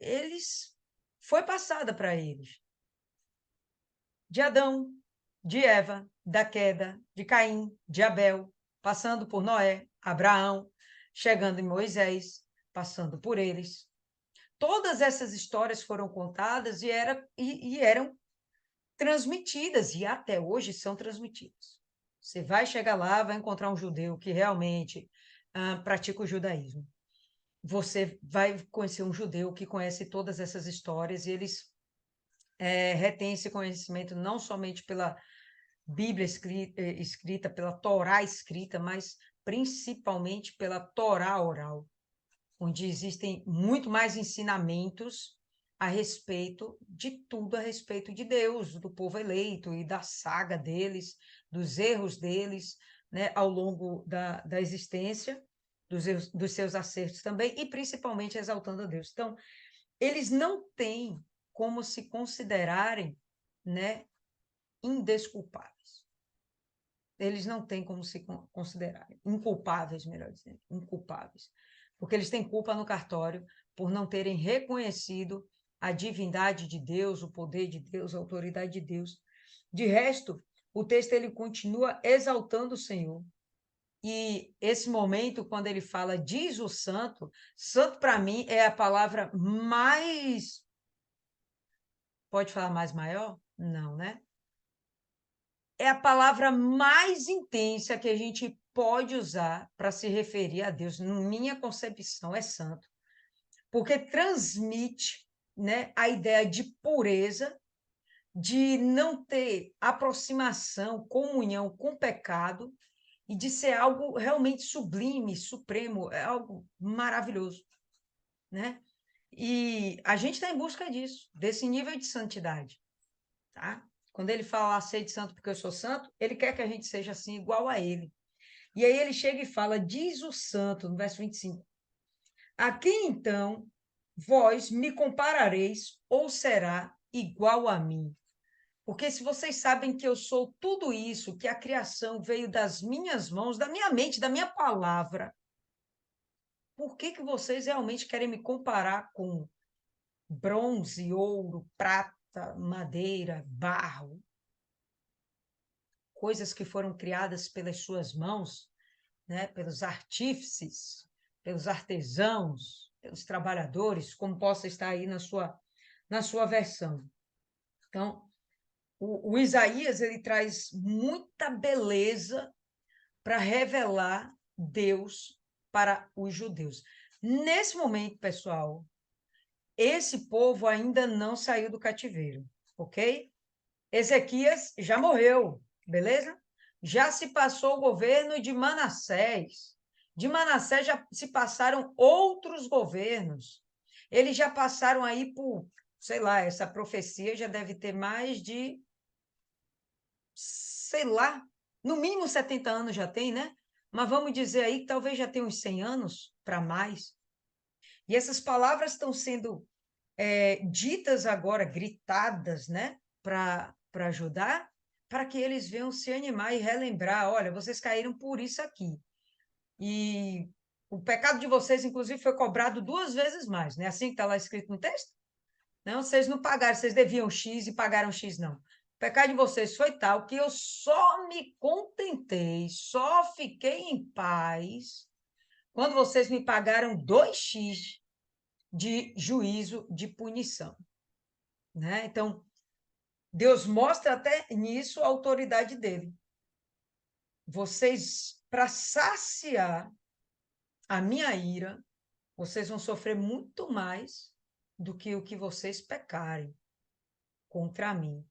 foi passada para eles. De Adão, de Eva, da queda, de Caim, de Abel, passando por Noé, Abraão, chegando em Moisés, passando por eles. Todas essas histórias foram contadas e eram transmitidas, e até hoje são transmitidas. Você vai chegar lá, vai encontrar um judeu que realmente pratica o judaísmo. Você vai conhecer um judeu que conhece todas essas histórias, e eles retêm esse conhecimento não somente pela Bíblia escrita, pela Torá escrita, mas principalmente pela Torá oral, onde existem muito mais ensinamentos a respeito de tudo, a respeito de Deus, do povo eleito e da saga deles, dos erros deles, né, ao longo da existência, dos seus acertos também, e principalmente exaltando a Deus. Então, eles não têm como se considerarem, né, indesculpáveis. Eles não têm como se considerarem inculpáveis, melhor dizendo, inculpáveis, porque eles têm culpa no cartório por não terem reconhecido a divindade de Deus, o poder de Deus, a autoridade de Deus. De resto, o texto ele continua exaltando o Senhor. E esse momento, quando ele fala, diz o santo, santo para mim é a palavra mais... Pode falar mais maior? Não, né? É a palavra mais intensa que a gente pode usar para se referir a Deus. Na minha concepção, é santo. Porque transmite, né, a ideia de pureza, de não ter aproximação, comunhão com o pecado, e de ser algo realmente sublime, supremo, é algo maravilhoso, né? E a gente está em busca disso, desse nível de santidade, tá? Quando ele fala, sede santo porque eu sou santo, ele quer que a gente seja assim, igual a ele. E aí ele chega e fala, diz o santo, no verso 25, a quem então vós me comparareis ou será igual a mim? Porque se vocês sabem que eu sou tudo isso, que a criação veio das minhas mãos, da minha mente, da minha palavra, por que vocês realmente querem me comparar com bronze, ouro, prata, madeira, barro? Coisas que foram criadas pelas suas mãos, né? Pelos artífices, pelos artesãos, pelos trabalhadores, como possa estar aí na sua versão. Então, o Isaías ele traz muita beleza para revelar Deus para os judeus. Nesse momento, pessoal, esse povo ainda não saiu do cativeiro, ok? Ezequias já morreu, beleza? Já se passou o governo de Manassés. De Manassés já se passaram outros governos. Eles já passaram aí por, sei lá, essa profecia já deve ter mais de, sei lá, no mínimo 70 anos já tem, né? Mas vamos dizer aí que talvez já tenha uns 100 anos para mais. E essas palavras estão sendo ditas agora, gritadas, né, para Judá, para que eles venham se animar e relembrar: olha, vocês caíram por isso aqui. E o pecado de vocês, inclusive, foi cobrado 2 vezes mais, né? Assim que está lá escrito no texto? Não, vocês não pagaram, vocês deviam X e pagaram X, não. O pecado de vocês foi tal que eu só me contentei, só fiquei em paz quando vocês me pagaram 2x de juízo, de punição, né? Então, Deus mostra até nisso a autoridade dele. Vocês, para saciar a minha ira, vocês vão sofrer muito mais do que o que vocês pecarem contra mim.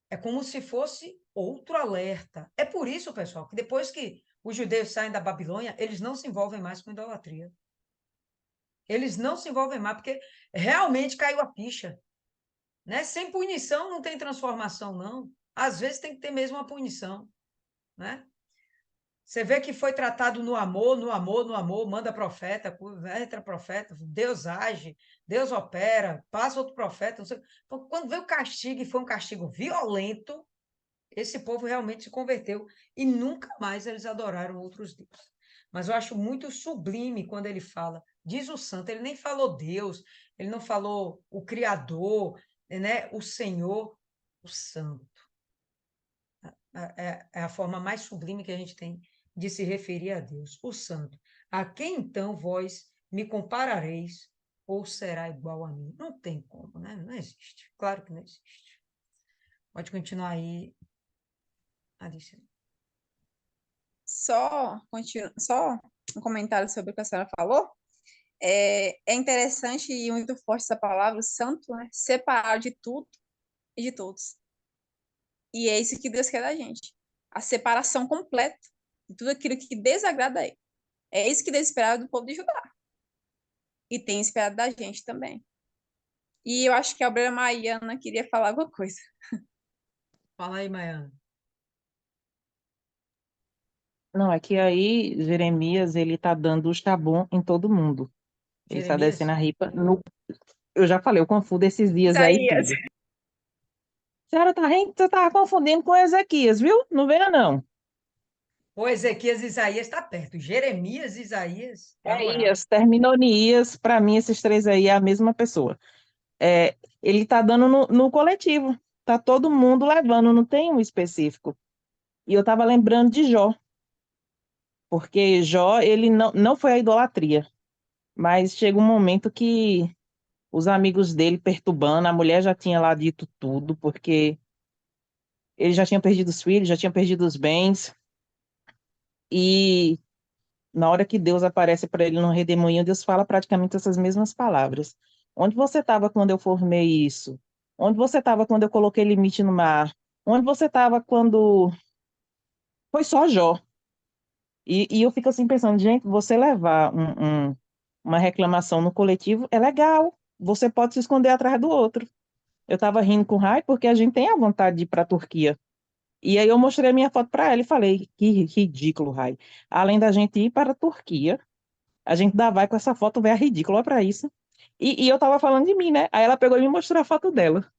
É como se fosse outro alerta. É por isso, pessoal, que depois que os judeus saem da Babilônia, eles não se envolvem mais com idolatria. Eles não se envolvem mais, porque realmente caiu a ficha. Né? Sem punição não tem transformação, não. Às vezes tem que ter mesmo uma punição. Né? Você vê que foi tratado no amor, no amor, no amor, manda profeta, entra profeta, Deus age, Deus opera, passa outro profeta. Não sei. Então, quando veio o castigo, e foi um castigo violento, esse povo realmente se converteu e nunca mais eles adoraram outros deuses. Mas eu acho muito sublime quando ele fala, diz o santo, ele nem falou Deus, ele não falou o Criador, né? O Senhor, o Santo. É a forma mais sublime que a gente tem de se referir a Deus, o Santo. A quem então vós me comparareis ou será igual a mim? Não tem como, né? Não existe. Claro que não existe. Pode continuar aí, Alicia. Só um comentário sobre o que a senhora falou. É interessante e muito forte essa palavra, santo, né? Separar de tudo e de todos. E é isso que Deus quer da gente. A separação completa de tudo aquilo que desagrada a Ele. É isso que Deus esperava do povo de Judá. E tem esperado da gente também. E eu acho que a obreira Maiana queria falar alguma coisa. Fala aí, Maiana. Não, é que aí Jeremias, ele tá dando o chabum em todo mundo. Ele está Jeremias? descendo a ripa no... Eu já falei, eu confundo esses dias aí Isaías. tudo. Senhora tá rindo, você tá confundindo com Ezequias, viu? Não venha, não. Pô, Ezequias e Isaías está perto. Jeremias e Isaías, na moral. Isaías, terminou Nias, para mim esses três aí é a mesma pessoa. Ele tá dando no coletivo, tá todo mundo levando, não tem um específico. E eu tava lembrando de Jó, porque Jó, ele não foi a idolatria, mas chega um momento que os amigos dele perturbando, a mulher já tinha lá dito tudo, porque ele já tinha perdido os filhos, já tinha perdido os bens, e na hora que Deus aparece para ele no redemoinho, Deus fala praticamente essas mesmas palavras. Onde você estava quando eu formei isso? Onde você estava quando eu coloquei limite no mar? Onde você estava quando foi só Jó? E eu fico assim pensando, gente, você levar uma reclamação no coletivo é legal. Você pode se esconder atrás do outro. Eu estava rindo com o Rai porque a gente tem a vontade de ir para a Turquia. E aí eu mostrei a minha foto para ela e falei, que ridículo, Rai. Além da gente ir para a Turquia, a gente dá vai com essa foto, velho, ridícula para isso. E eu tava falando de mim, né? Aí ela pegou e me mostrou a foto dela.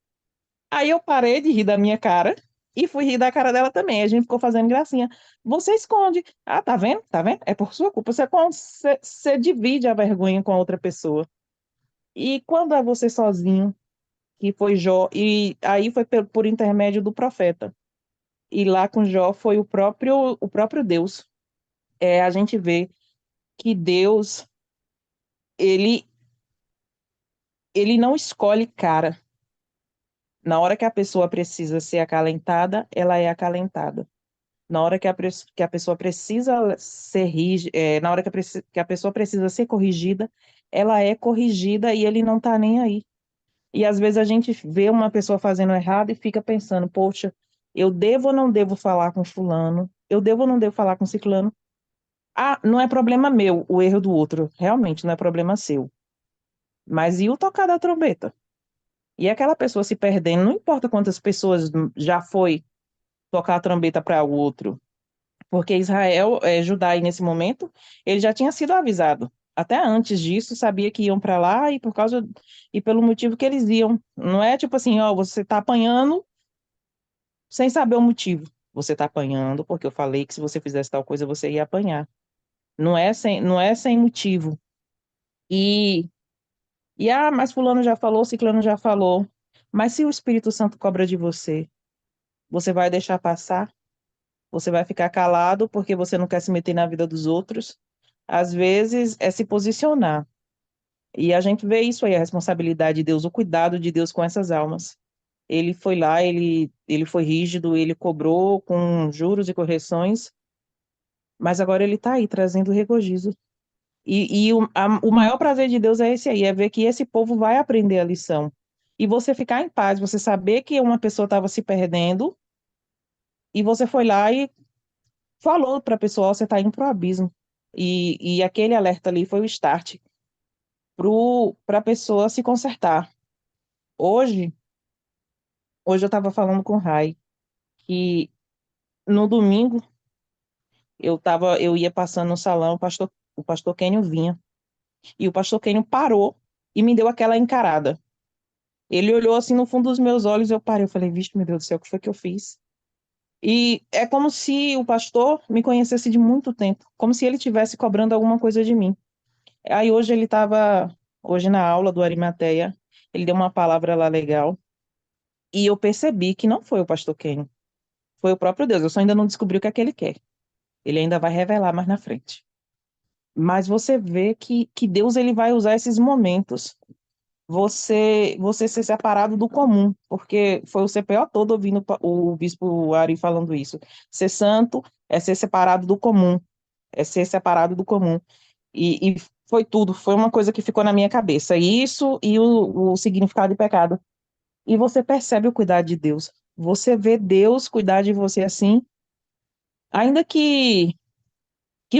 Aí eu parei de rir da minha cara e fui rir da cara dela também. A gente ficou fazendo gracinha. Você esconde. Ah, tá vendo? Tá vendo? É por sua culpa. Você divide a vergonha com a outra pessoa. E quando é você sozinho, que foi Jó, e aí foi por intermédio do profeta. E lá com Jó foi o próprio Deus. A gente vê que Deus, ele, ele não escolhe cara. Na hora que a pessoa precisa ser acalentada, ela é acalentada. Na hora que a pessoa precisa ser rígida, na hora que a pessoa precisa ser corrigida, ela é corrigida e ele não está nem aí. E às vezes a gente vê uma pessoa fazendo errado e fica pensando, poxa, eu devo ou não devo falar com fulano? Eu devo ou não devo falar com ciclano? Ah, não é problema meu o erro do outro. Realmente não é problema seu. Mas e o tocar da trombeta? E aquela pessoa se perdendo, não importa quantas pessoas já foi tocar a trombeta para o outro, porque Israel, Judá aí nesse momento, ele já tinha sido avisado. até antes disso, sabia que iam para lá e por causa e pelo motivo que eles iam. Não é tipo assim, ó, você está apanhando sem saber o motivo. Você está apanhando porque eu falei que se você fizesse tal coisa você ia apanhar. Não é sem motivo. E mas fulano já falou, ciclano já falou. Mas se o Espírito Santo cobra de você, você vai deixar passar? Você vai ficar calado porque você não quer se meter na vida dos outros? Às vezes é se posicionar. E a gente vê isso aí, a responsabilidade de Deus, o cuidado de Deus com essas almas. Ele foi lá, ele foi rígido, ele cobrou com juros e correções, mas agora ele está aí trazendo regozijo. E o maior prazer de Deus é esse aí, é ver que esse povo vai aprender a lição. E você ficar em paz, você saber que uma pessoa estava se perdendo, e você foi lá e falou para a pessoa, "Ó, você está indo para o abismo." E aquele alerta ali foi o start para a pessoa se consertar. Hoje, hoje eu estava falando com o Rai que no domingo eu ia passando no salão, o pastor Kênio vinha, e o pastor Kênio parou e me deu aquela encarada. Ele olhou assim no fundo dos meus olhos, eu parei, eu falei, vixe, meu Deus do céu, o que foi que eu fiz? E é como se o pastor me conhecesse de muito tempo, como se ele estivesse cobrando alguma coisa de mim. Aí hoje na aula do Arimateia, ele deu uma palavra lá legal, e eu percebi que não foi o pastor Kênio, foi o próprio Deus, eu só ainda não descobri o que é que ele quer. Ele ainda vai revelar mais na frente. Mas você vê que Deus ele vai usar esses momentos, você ser separado do comum, porque foi o CPO todo ouvindo o bispo Ari falando isso. Ser santo é ser separado do comum, é ser separado do comum. E foi tudo, foi uma coisa que ficou na minha cabeça. Isso e o significado de pecado. E você percebe o cuidado de Deus. Você vê Deus cuidar de você assim, ainda que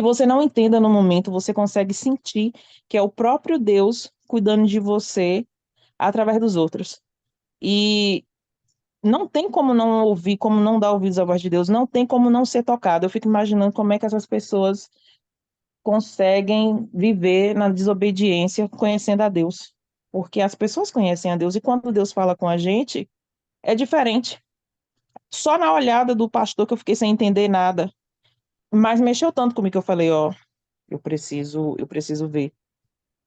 você não entenda no momento, você consegue sentir que é o próprio Deus cuidando de você através dos outros. E não tem como não ouvir, como não dar ouvidos à voz de Deus, não tem como não ser tocado. Eu fico imaginando como é que essas pessoas conseguem viver na desobediência conhecendo a Deus. Porque as pessoas conhecem a Deus e quando Deus fala com a gente, é diferente. Só na olhada do pastor que eu fiquei sem entender nada, mas mexeu tanto comigo que eu falei, ó, eu preciso ver.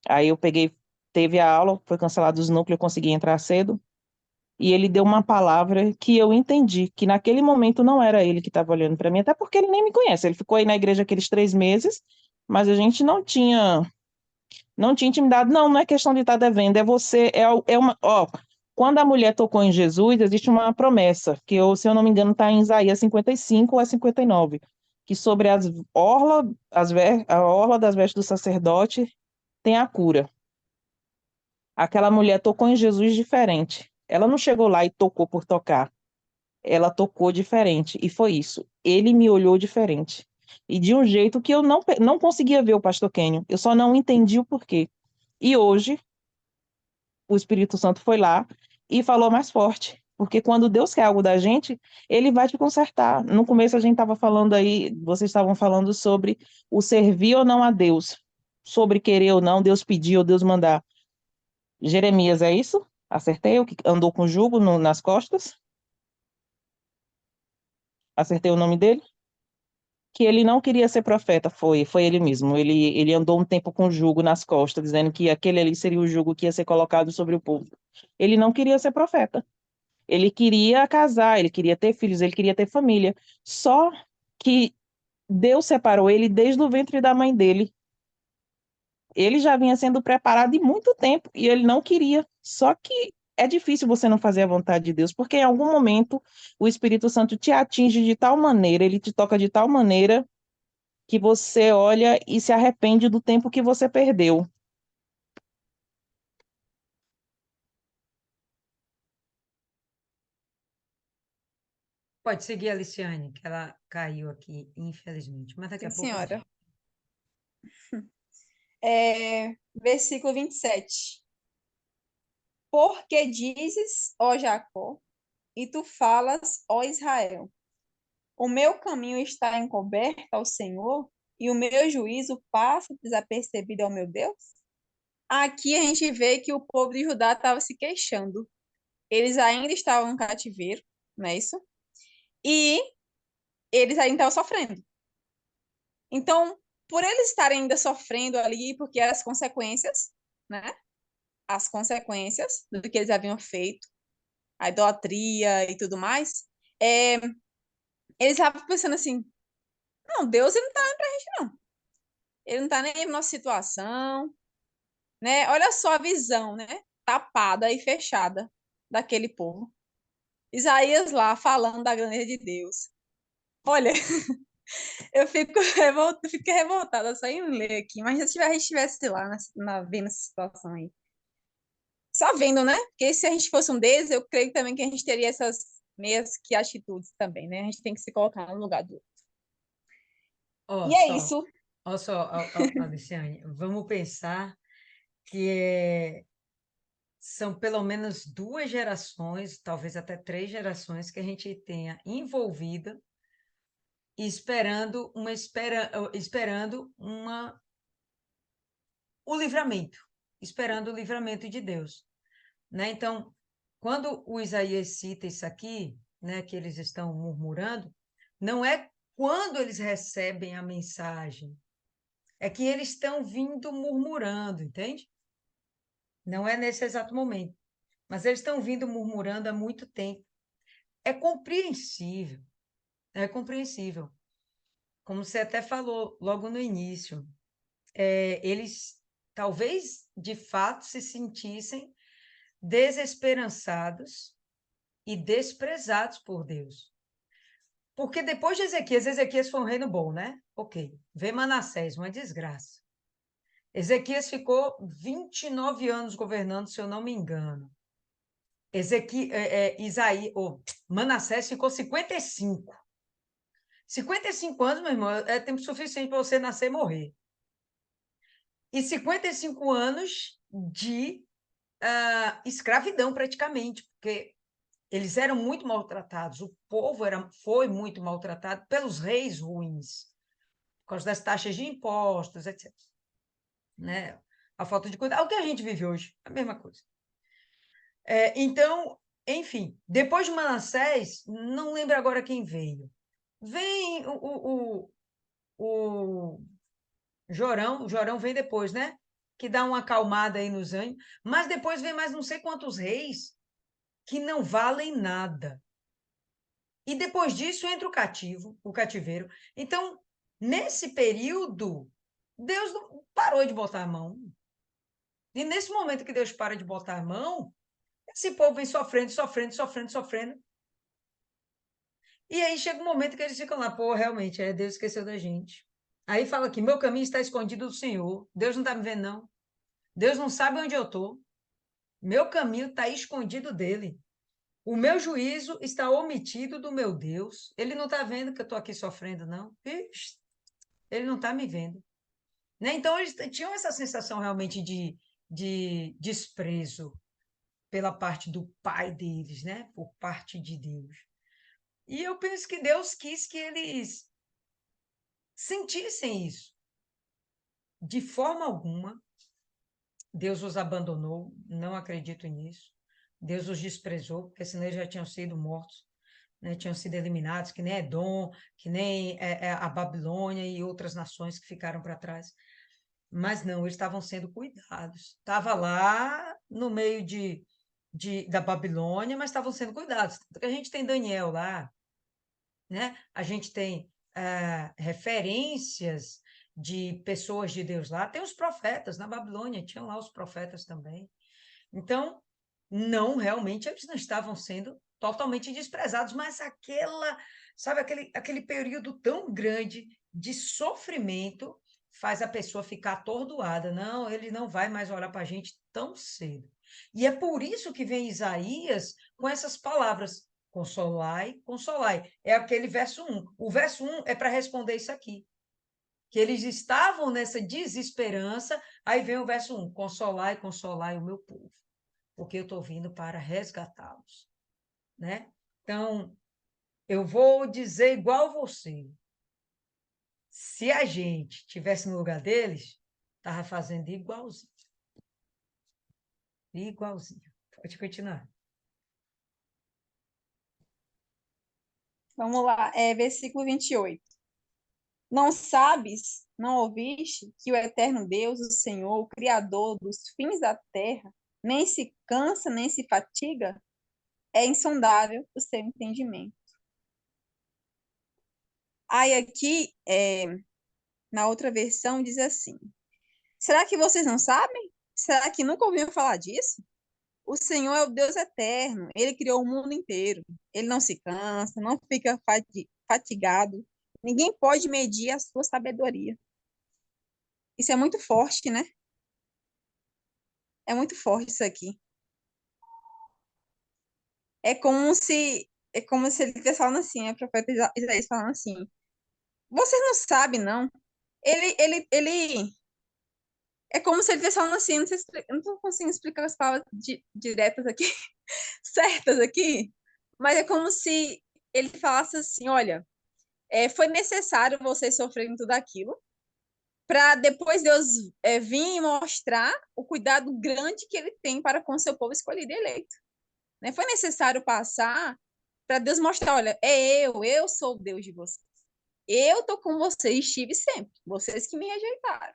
Aí eu peguei, teve a aula, foi cancelado os núcleos, eu consegui entrar cedo. E ele deu uma palavra que eu entendi, que naquele momento não era ele que estava olhando para mim, até porque ele nem me conhece. Ele ficou aí na igreja aqueles 3 meses, mas a gente não tinha intimidade. Não, não é questão de estar devendo, é você, é uma, ó, quando a mulher tocou em Jesus, existe uma promessa, que eu, se eu não me engano está em Isaías 55 ou é 59, que sobre a orla das vestes do sacerdote tem a cura. Aquela mulher tocou em Jesus diferente. Ela não chegou lá e tocou por tocar. Ela tocou diferente. E foi isso. Ele me olhou diferente. E de um jeito que eu não conseguia ver o pastor Kênio. Eu só não entendi o porquê. E hoje, o Espírito Santo foi lá e falou mais forte. Porque quando Deus quer algo da gente, ele vai te consertar. No começo a gente estava falando aí, vocês estavam falando sobre o servir ou não a Deus. Sobre querer ou não, Deus pedir ou Deus mandar. Jeremias, é isso? Acertei o que andou com jugo nas costas? Acertei o nome dele? Que ele não queria ser profeta, foi ele mesmo. Ele andou um tempo com jugo nas costas, dizendo que aquele ali seria o jugo que ia ser colocado sobre o povo. Ele não queria ser profeta. Ele queria casar, ele queria ter filhos, ele queria ter família. Só que Deus separou ele desde o ventre da mãe dele. Ele já vinha sendo preparado há muito tempo e ele não queria. Só que é difícil você não fazer a vontade de Deus, porque em algum momento o Espírito Santo te atinge de tal maneira, ele te toca de tal maneira que você olha e se arrepende do tempo que você perdeu. Pode seguir, Aliciane, que ela caiu aqui, infelizmente. Mas daqui Sim, a pouco eu senhora. volto. Versículo 27. Porque dizes, ó Jacó, e tu falas, ó Israel, o meu caminho está encoberto ao Senhor, e o meu juízo passa desapercebido ao meu Deus? Aqui a gente vê que o povo de Judá estava se queixando. Eles ainda estavam no cativeiro, não é isso? E eles ainda estavam sofrendo. Então, por eles estarem ainda sofrendo ali, porque as consequências, né? As consequências do que eles haviam feito, a idolatria e tudo mais, eles estavam pensando assim, não, Deus ele não tá nem pra gente, não. Ele não tá nem na nossa situação, né? Olha só a visão, né? Tapada e fechada daquele povo. Isaías lá falando da grandeza de Deus. Olha, eu fico, fico revoltada só em ler aqui, mas se a gente estivesse lá vendo essa situação aí. Só vendo, né? Porque se a gente fosse um deles, eu creio também que a gente teria essas meias que atitudes também, né? A gente tem que se colocar no lugar do outro. Ó E é só, isso. ó só, Aliciane, vamos pensar que são pelo menos 2 gerações, talvez até 3 gerações, que a gente tenha envolvida esperando o livramento, esperando o livramento de Deus, né? Então, quando o Isaías cita isso aqui, né, que eles estão murmurando, não é quando eles recebem a mensagem, é que eles estão vindo murmurando, entende? Não é nesse exato momento, mas eles estão vindo murmurando há muito tempo. É compreensível, é compreensível. Como você até falou logo no início, eles talvez de fato se sentissem desesperançados e desprezados por Deus. Porque depois de Ezequias foi um reino bom, né? Ok. Vem Manassés, uma desgraça. Ezequias ficou 29 anos governando, se eu não me engano. Manassés ficou 55. 55 anos, meu irmão, é tempo suficiente para você nascer e morrer. E 55 anos de escravidão, praticamente, porque eles eram muito maltratados, o povo foi muito maltratado pelos reis ruins, por causa das taxas de impostos, etc. Né? A falta de cuidado, o que a gente vive hoje, a mesma coisa. Então, enfim, depois de Manassés, não lembro agora quem veio. Vem o o Jorão vem depois, né? Que dá uma acalmada aí nos ânimos, mas depois vem mais não sei quantos reis que não valem nada. E depois disso entra o cativeiro. Então, nesse período, Deus não parou de botar a mão. E nesse momento que Deus para de botar a mão, esse povo vem sofrendo, sofrendo, sofrendo, sofrendo. E aí chega um momento que eles ficam lá, pô, realmente, Deus esqueceu da gente. Aí fala aqui, meu caminho está escondido do Senhor. Deus não está me vendo, não. Deus não sabe onde eu estou. Meu caminho está escondido dele. O meu juízo está omitido do meu Deus. Ele não está vendo que eu estou aqui sofrendo, não. Ixi, ele não está me vendo. Né? Então, eles tinham essa sensação realmente de desprezo pela parte do pai deles, né? Por parte de Deus. E eu penso que Deus quis que eles sentissem isso. De forma alguma, Deus os abandonou, não acredito nisso. Deus os desprezou, porque senão eles já tinham sido mortos, né? Tinham sido eliminados, que nem Edom, que nem a Babilônia e outras nações que ficaram para trás. Mas não, eles estavam sendo cuidados. Estava lá no meio da Babilônia, mas estavam sendo cuidados. Tanto que a gente tem Daniel lá, né? A gente tem referências de pessoas de Deus lá. Tem os profetas, na Babilônia tinham lá os profetas também. Então, não, realmente, eles não estavam sendo totalmente desprezados, mas sabe, aquele período tão grande de sofrimento faz a pessoa ficar atordoada. Não, ele não vai mais olhar para a gente tão cedo. E é por isso que vem Isaías com essas palavras: consolai, consolai. É aquele verso 1. O verso 1 é para responder isso aqui. Que eles estavam nessa desesperança, aí vem o verso 1: consolai, consolai o meu povo, porque eu estou vindo para resgatá-los. Né? Então, eu vou dizer igual você. Se a gente tivesse no lugar deles, estava fazendo igualzinho. Igualzinho. Pode continuar. Vamos lá, versículo 28. Não sabes, não ouviste que o eterno Deus, o Senhor, o Criador dos fins da terra, nem se cansa, nem se fatiga? É insondável o seu entendimento. Aí aqui, na outra versão, diz assim: será que vocês não sabem? Será que nunca ouviram falar disso? O Senhor é o Deus eterno, ele criou o mundo inteiro. Ele não se cansa, não fica fatigado. Ninguém pode medir a sua sabedoria. Isso é muito forte, né? É muito forte isso aqui. É como se ele estivesse falando assim, o profeta Isaías falando assim: vocês não sabem, não. Ele é como se ele estivesse falando assim, não sei eu não estou conseguindo explicar as palavras diretas aqui, certas aqui, mas é como se ele falasse assim: olha, foi necessário vocês sofrerem tudo aquilo para depois Deus vir e mostrar o cuidado grande que ele tem para com o seu povo escolhido e eleito. Né? Foi necessário passar para Deus mostrar: olha, eu sou o Deus de vocês. Eu estou com vocês, estive sempre. Vocês que me rejeitaram.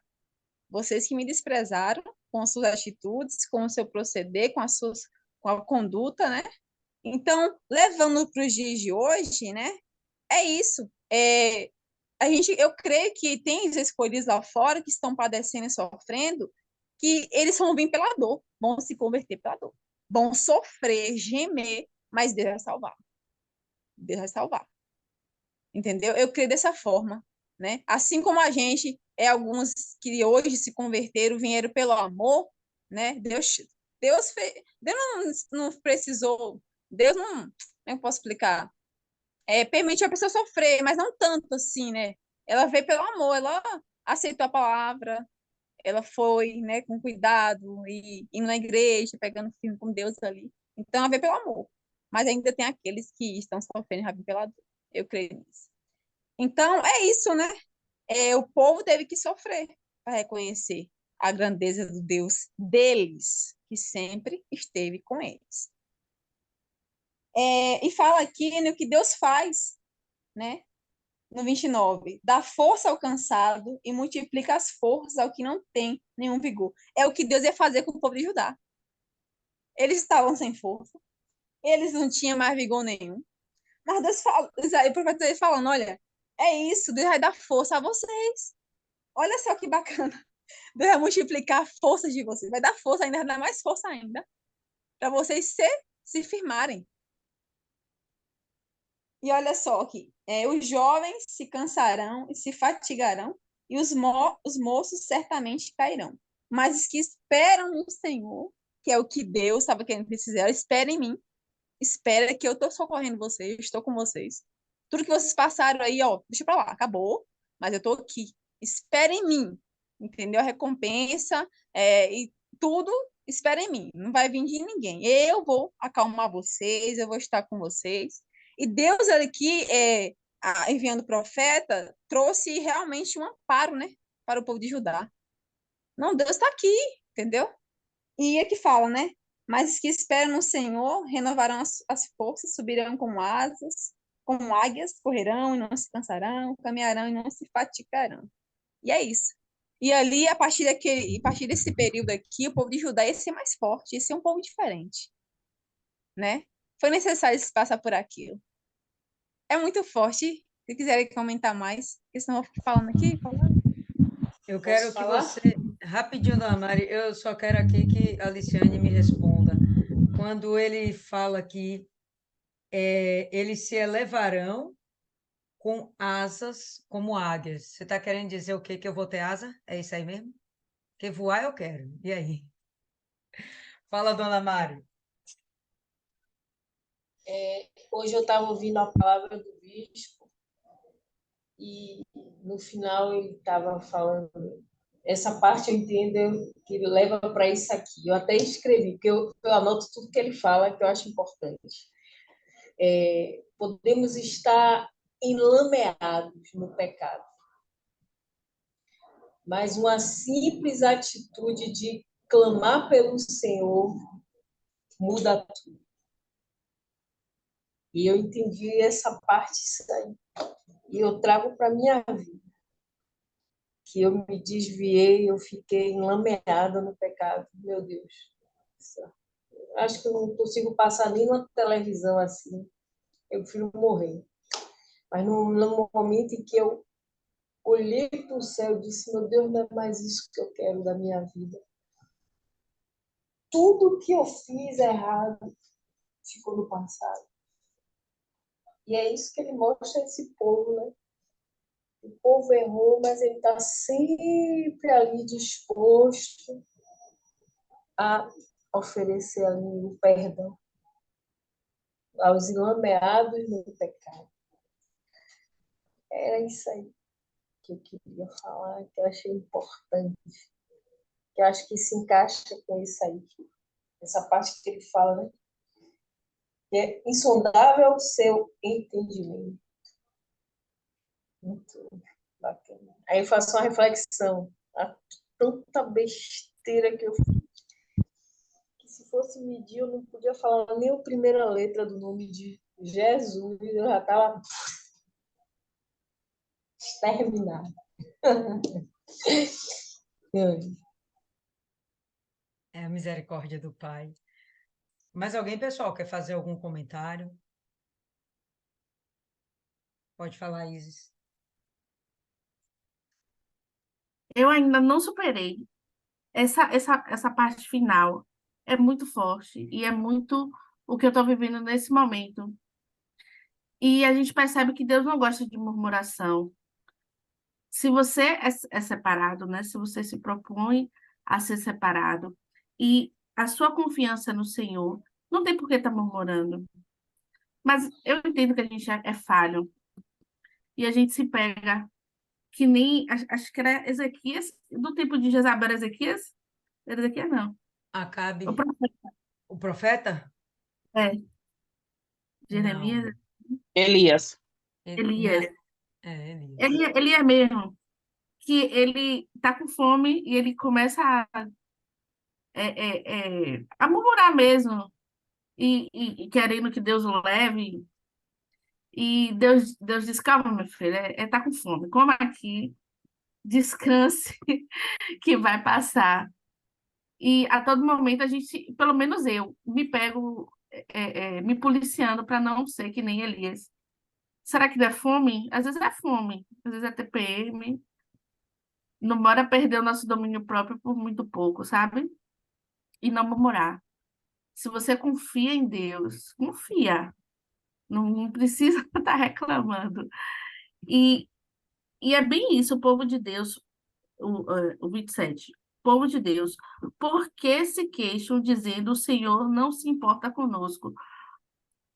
Vocês que me desprezaram com suas atitudes, com o seu proceder, com a conduta, né? Então, levando para os dias de hoje, né? É isso. Eu creio que tem os escolhidos lá fora que estão padecendo e sofrendo, que eles vão vir pela dor, vão se converter pela dor, vão sofrer, gemer, mas Deus vai salvar. Deus vai salvar. Entendeu? Eu creio dessa forma, né? Assim como a gente, alguns que hoje se converteram, vieram pelo amor, né? Deus não precisou, Deus não, como eu posso explicar? Permite a pessoa sofrer, mas não tanto assim, né? Ela veio pelo amor, ela aceitou a palavra, ela foi, né, com cuidado e indo na igreja, pegando firme com Deus ali. Então, ela veio pelo amor. Mas ainda tem aqueles que estão sofrendo já vêm pela dor. Eu creio nisso. Então, é isso, né? O povo teve que sofrer para reconhecer a grandeza do Deus deles, que sempre esteve com eles. E fala aqui no que Deus faz, né? No 29, dá força ao cansado e multiplica as forças ao que não tem nenhum vigor. É o que Deus ia fazer com o povo de Judá. Eles estavam sem força, eles não tinham mais vigor nenhum. Mas Deus fala, o profeta Isaías falando: olha, é isso, Deus vai dar força a vocês. Olha só que bacana. Deus vai multiplicar a força de vocês. Vai dar força ainda, vai dar mais força ainda, para vocês se firmarem. E olha só aqui, os jovens se cansarão e se fatigarão, e os moços certamente cairão. Mas os que esperam no Senhor, que é o que Deus estava querendo que eles fizeram, espera em mim, espera que eu estou socorrendo vocês, estou com vocês. Tudo que vocês passaram aí, ó, deixa para lá, acabou, mas eu estou aqui. Espera em mim, entendeu? A recompensa e tudo, espera em mim, não vai vir de ninguém. Eu vou acalmar vocês, eu vou estar com vocês. E Deus aqui, enviando o profeta, trouxe realmente um amparo, né, para o povo de Judá. Não, Deus está aqui, entendeu? E é que fala, né? Mas os que esperam no Senhor renovarão as forças, subirão como águias, correrão e não se cansarão, caminharão e não se fatigarão. E é isso. E ali, a partir desse período aqui, o povo de Judá ia ser mais forte, ia ser um povo diferente, né? Foi necessário se passar por aquilo. É muito forte. Se quiserem comentar mais, porque senão eu vou ficar falando aqui, falando. Eu quero Posso que falar? você, rapidinho, Dona Mari, eu só quero aqui que a Aliciane me responda. Quando ele fala que eles se elevarão com asas como águias, você está querendo dizer o quê? Que eu vou ter asa? É isso aí mesmo? Porque voar eu quero. E aí? Fala, Dona Mari. Hoje eu estava ouvindo a palavra do bispo e no final ele estava falando. Essa parte eu entendo que ele leva para isso aqui. Eu até escrevi, porque eu anoto tudo que ele fala, que eu acho importante. Podemos estar enlameados no pecado, mas uma simples atitude de clamar pelo Senhor muda tudo. E eu entendi essa parte, isso aí. E eu trago para a minha vida. Que eu me desviei, eu fiquei enlameada no pecado. Meu Deus. Acho que eu não consigo passar nem na televisão assim. Eu prefiro morrer. Mas no momento em que eu olhei para o céu e disse, meu Deus, não é mais isso que eu quero da minha vida. Tudo que eu fiz errado ficou no passado. E é isso que ele mostra a esse povo, né? O povo errou, mas ele está sempre ali disposto a oferecer ali o perdão aos enlameados no pecado. Era isso aí que eu queria falar, que eu achei importante, que eu acho que se encaixa com isso aí, essa parte que ele fala, né? Que é insondável o seu entendimento. Muito bacana. Aí eu faço uma reflexão, a tanta besteira que eu fiz, que se fosse medir, eu não podia falar nem a primeira letra do nome de Jesus, eu já estava exterminada. É a misericórdia do Pai. Mais alguém, pessoal, quer fazer algum comentário? Pode falar, Isis. Eu ainda não superei. Essa parte final é muito forte e é muito o que eu estou vivendo nesse momento. E a gente percebe que Deus não gosta de murmuração. Se você é separado, né? Se você se propõe a ser separado e a sua confiança no Senhor, não tem por que estar murmurando. Mas eu entendo que a gente é falho e a gente se pega que nem, acho que era Ezequias, do tempo de Jezabel, era Ezequias? Era Ezequias, não. O Acabe, profeta, o profeta? é, Não, Jeremias, Elias. não Elias. é Elias. Ele é mesmo, que ele tá com fome e ele começa a murmurar mesmo e querendo que Deus o leve. E Deus diz, calma, meu filho, tá com fome, coma aqui, descanse, que vai passar. E a todo momento a gente, pelo menos eu, me pego me policiando para não ser que nem Elias. Será que é fome? Às vezes é fome, às vezes é TPM. Não bora perder o nosso domínio próprio por muito pouco, sabe? E não murmurar. Se você confia em Deus, confia. Não precisa estar reclamando. E, e é bem isso, o povo de Deus, o 27. Povo de Deus, por que se queixam dizendo o Senhor não se importa conosco?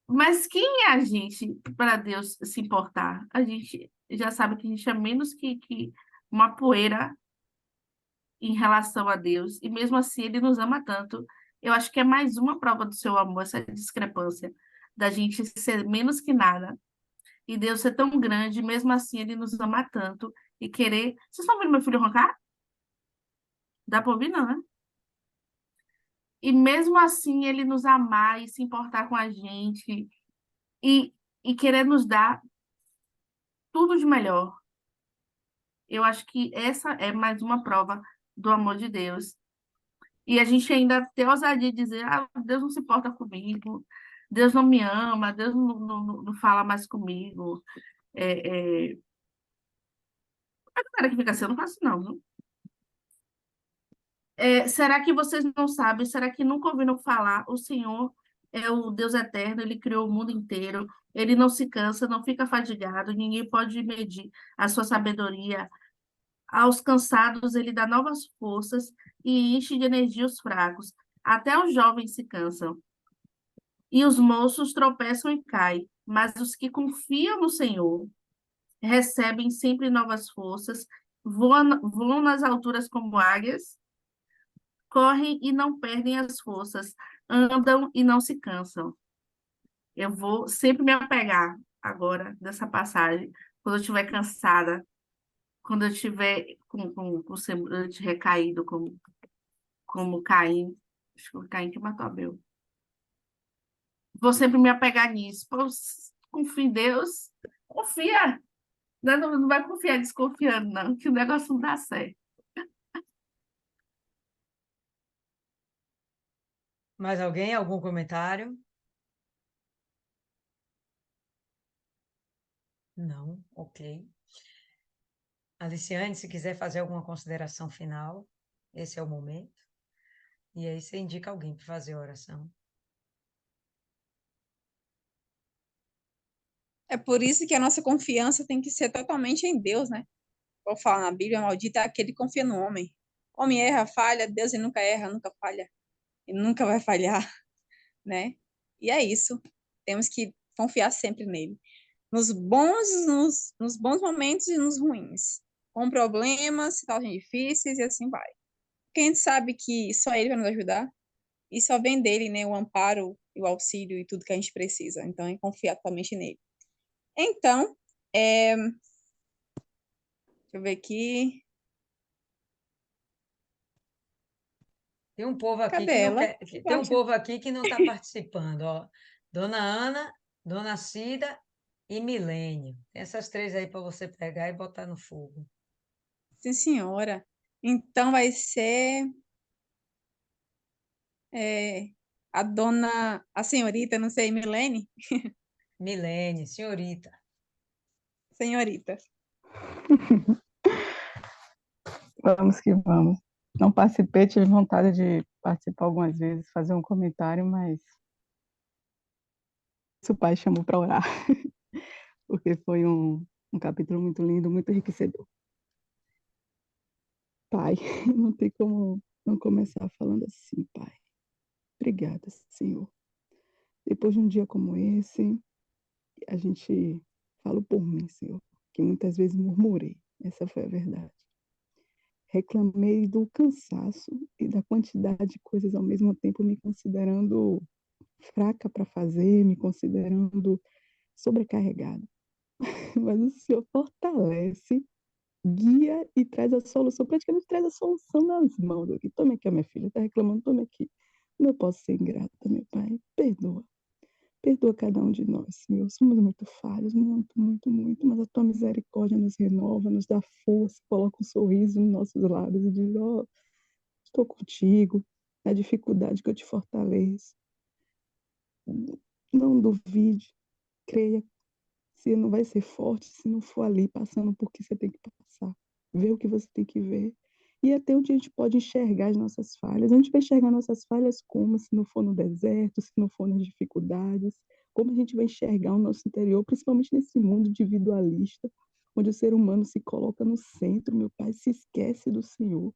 Mas quem é a gente para Deus se importar? A gente já sabe que a gente é menos que uma poeira em relação a Deus, e mesmo assim ele nos ama tanto. Eu acho que é mais uma prova do seu amor, essa discrepância, da gente ser menos que nada, e Deus ser tão grande, mesmo assim ele nos ama tanto, e querer. Vocês estão vendo meu filho roncar? Dá para ouvir, não, né? E mesmo assim ele nos amar e se importar com a gente, e, e querer nos dar tudo de melhor. Eu acho que essa é mais uma prova do amor de Deus. E a gente ainda tem ousadia de dizer, Deus não se importa comigo, Deus não me ama, Deus não fala mais comigo. A galera que fica assim, eu não faço não, viu? Será que vocês não sabem? Será que nunca ouviram falar? O Senhor é o Deus eterno, Ele criou o mundo inteiro, Ele não se cansa, não fica fadigado, ninguém pode medir a sua sabedoria. Aos cansados, Ele dá novas forças e enche de energia os fracos. Até os jovens se cansam. E os moços tropeçam e caem, mas os que confiam no Senhor recebem sempre novas forças, voam nas alturas como águias, correm e não perdem as forças, andam e não se cansam. Eu vou sempre me apegar agora dessa passagem, quando eu estiver cansada, quando eu estiver com o semblante recaído como Caim, acho que foi Caim que matou Abel. Vou sempre me apegar nisso. Pô, confia em Deus, confia. Não vai confiar desconfiando, não, que o negócio não dá certo. Mais alguém? Algum comentário? Não, ok. Aliciane, se quiser fazer alguma consideração final, esse é o momento. E aí você indica alguém para fazer a oração. É por isso que a nossa confiança tem que ser totalmente em Deus, né? Como fala na Bíblia, maldito é aquele que confia no homem. Homem erra, falha, Deus ele nunca erra, nunca falha. E nunca vai falhar, né? E é isso. Temos que confiar sempre nele. Nos bons momentos e nos ruins. Com problemas, situações difíceis e assim vai. Porque a gente sabe que só ele vai nos ajudar. E só vem dele, né? O amparo, o auxílio e tudo que a gente precisa. Então, é confiar totalmente nele. Então, deixa eu ver aqui. Tem um povo aqui Cadê que não ela? quer, tem um povo aqui que não está participando, ó. Dona Ana, Dona Cida e Milênio. Tem essas três aí para você pegar e botar no fogo. Sim, senhora. Então, vai ser a senhorita, não sei, Milene? Milênio, senhorita. Senhorita. Vamos que vamos. Não participei, tive vontade de participar algumas vezes, fazer um comentário, mas o pai chamou para orar, porque foi um capítulo muito lindo, muito enriquecedor. Pai, não tem como não começar falando assim, Pai. Obrigada, Senhor. Depois de um dia como esse, a gente fala por mim, Senhor, que muitas vezes murmurei. Essa foi a verdade. Reclamei do cansaço e da quantidade de coisas ao mesmo tempo, me considerando fraca para fazer, me considerando sobrecarregada. Mas o Senhor fortalece, guia e traz a solução, praticamente traz a solução nas mãos aqui. Tome aqui, minha filha, está reclamando, tome aqui. Como eu posso ser ingrata, meu Pai? Perdoa. Perdoa cada um de nós, Senhor. Somos muito falhos, muito, muito, muito, mas a tua misericórdia nos renova, nos dá força, coloca um sorriso nos nossos lábios e diz: ó, estou contigo, na dificuldade que eu te fortaleço. Não duvide, creia. Você não vai ser forte se não for ali passando por que você tem que passar. Ver o que você tem que ver. E até onde a gente pode enxergar as nossas falhas. A gente vai enxergar nossas falhas como? Se não for no deserto, se não for nas dificuldades. Como a gente vai enxergar o nosso interior, principalmente nesse mundo individualista, onde o ser humano se coloca no centro, meu Pai, se esquece do Senhor.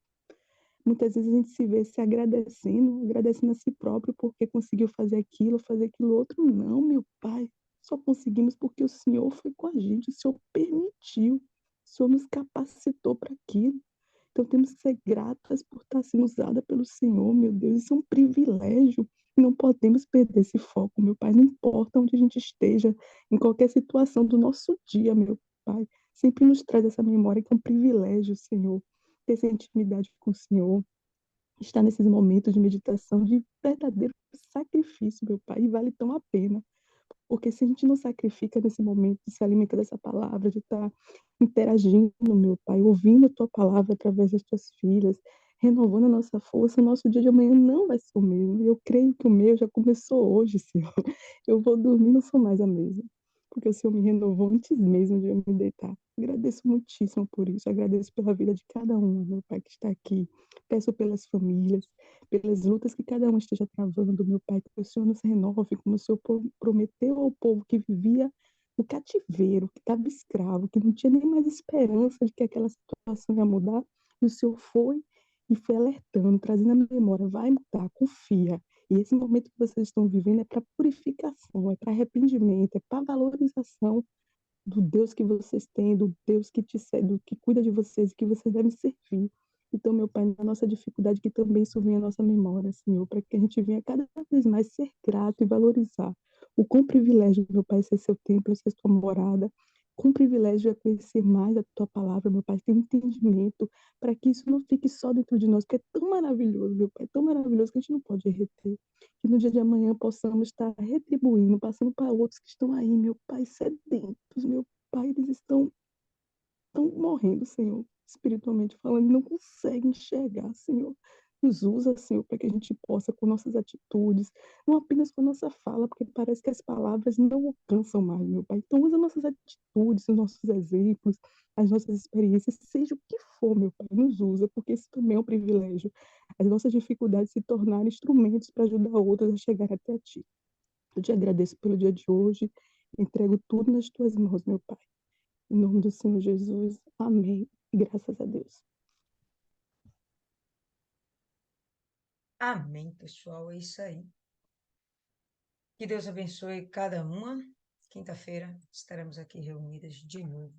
Muitas vezes a gente se vê se agradecendo a si próprio porque conseguiu fazer aquilo outro. Não, meu Pai, só conseguimos porque o Senhor foi com a gente, o Senhor permitiu, o Senhor nos capacitou para aquilo. Então temos que ser gratas por estar sendo usada pelo Senhor, meu Deus, isso é um privilégio. E não podemos perder esse foco, meu Pai, não importa onde a gente esteja, em qualquer situação do nosso dia, meu Pai, sempre nos traz essa memória que é um privilégio, Senhor, ter essa intimidade com o Senhor, estar nesses momentos de meditação, de verdadeiro sacrifício, meu Pai, e vale tão a pena. Porque se a gente não sacrifica nesse momento, se alimenta dessa palavra, de estar interagindo, meu Pai, ouvindo a tua palavra através das tuas filhas, renovando a nossa força, o nosso dia de amanhã não vai ser o mesmo. Eu creio que o meu já começou hoje, Senhor. Eu vou dormir, não sou mais a mesma. Porque o Senhor me renovou antes mesmo de eu me deitar. Agradeço muitíssimo por isso. Agradeço pela vida de cada um, meu Pai, que está aqui. Peço pelas famílias, pelas lutas que cada um esteja travando, meu Pai, que o Senhor nos renove, como o Senhor prometeu ao povo que vivia no cativeiro, que estava escravo, que não tinha nem mais esperança de que aquela situação ia mudar, e o Senhor foi e foi alertando, trazendo a memória, vai mudar, confia. E esse momento que vocês estão vivendo é para purificação, é para arrependimento, é para valorização do Deus que vocês têm, do Deus que do que cuida de vocês e que vocês devem servir. Então, meu Pai, na nossa dificuldade, que também isso venha à nossa memória, Senhor, para que a gente venha cada vez mais ser grato e valorizar o quão privilégio, meu Pai, ser seu templo, ser sua morada, com o privilégio de conhecer mais a tua palavra, meu Pai, ter um entendimento, para que isso não fique só dentro de nós, porque é tão maravilhoso, meu Pai, tão maravilhoso que a gente não pode reter. Que no dia de amanhã possamos estar retribuindo, passando para outros que estão aí, meu Pai, sedentos, meu Pai, eles estão morrendo, Senhor, espiritualmente falando, e não conseguem enxergar, Senhor. Nos usa, Senhor, para que a gente possa, com nossas atitudes, não apenas com a nossa fala, porque parece que as palavras não alcançam mais, meu Pai. Então, usa nossas atitudes, os nossos exemplos, as nossas experiências, seja o que for, meu Pai, nos usa, porque isso também é um privilégio. As nossas dificuldades se tornarem instrumentos para ajudar outros a chegar até ti. Eu te agradeço pelo dia de hoje, entrego tudo nas tuas mãos, meu Pai. Em nome do Senhor Jesus. Amém. E graças a Deus. Amém, pessoal. É isso aí. Que Deus abençoe cada uma. Quinta-feira estaremos aqui reunidas de novo.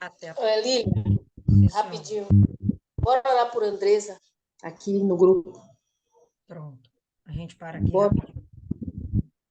Até a próxima. Lili, Sim, senhora. rapidinho. Bora orar por Andresa aqui no grupo. Pronto. A gente para aqui Bora. rapidinho.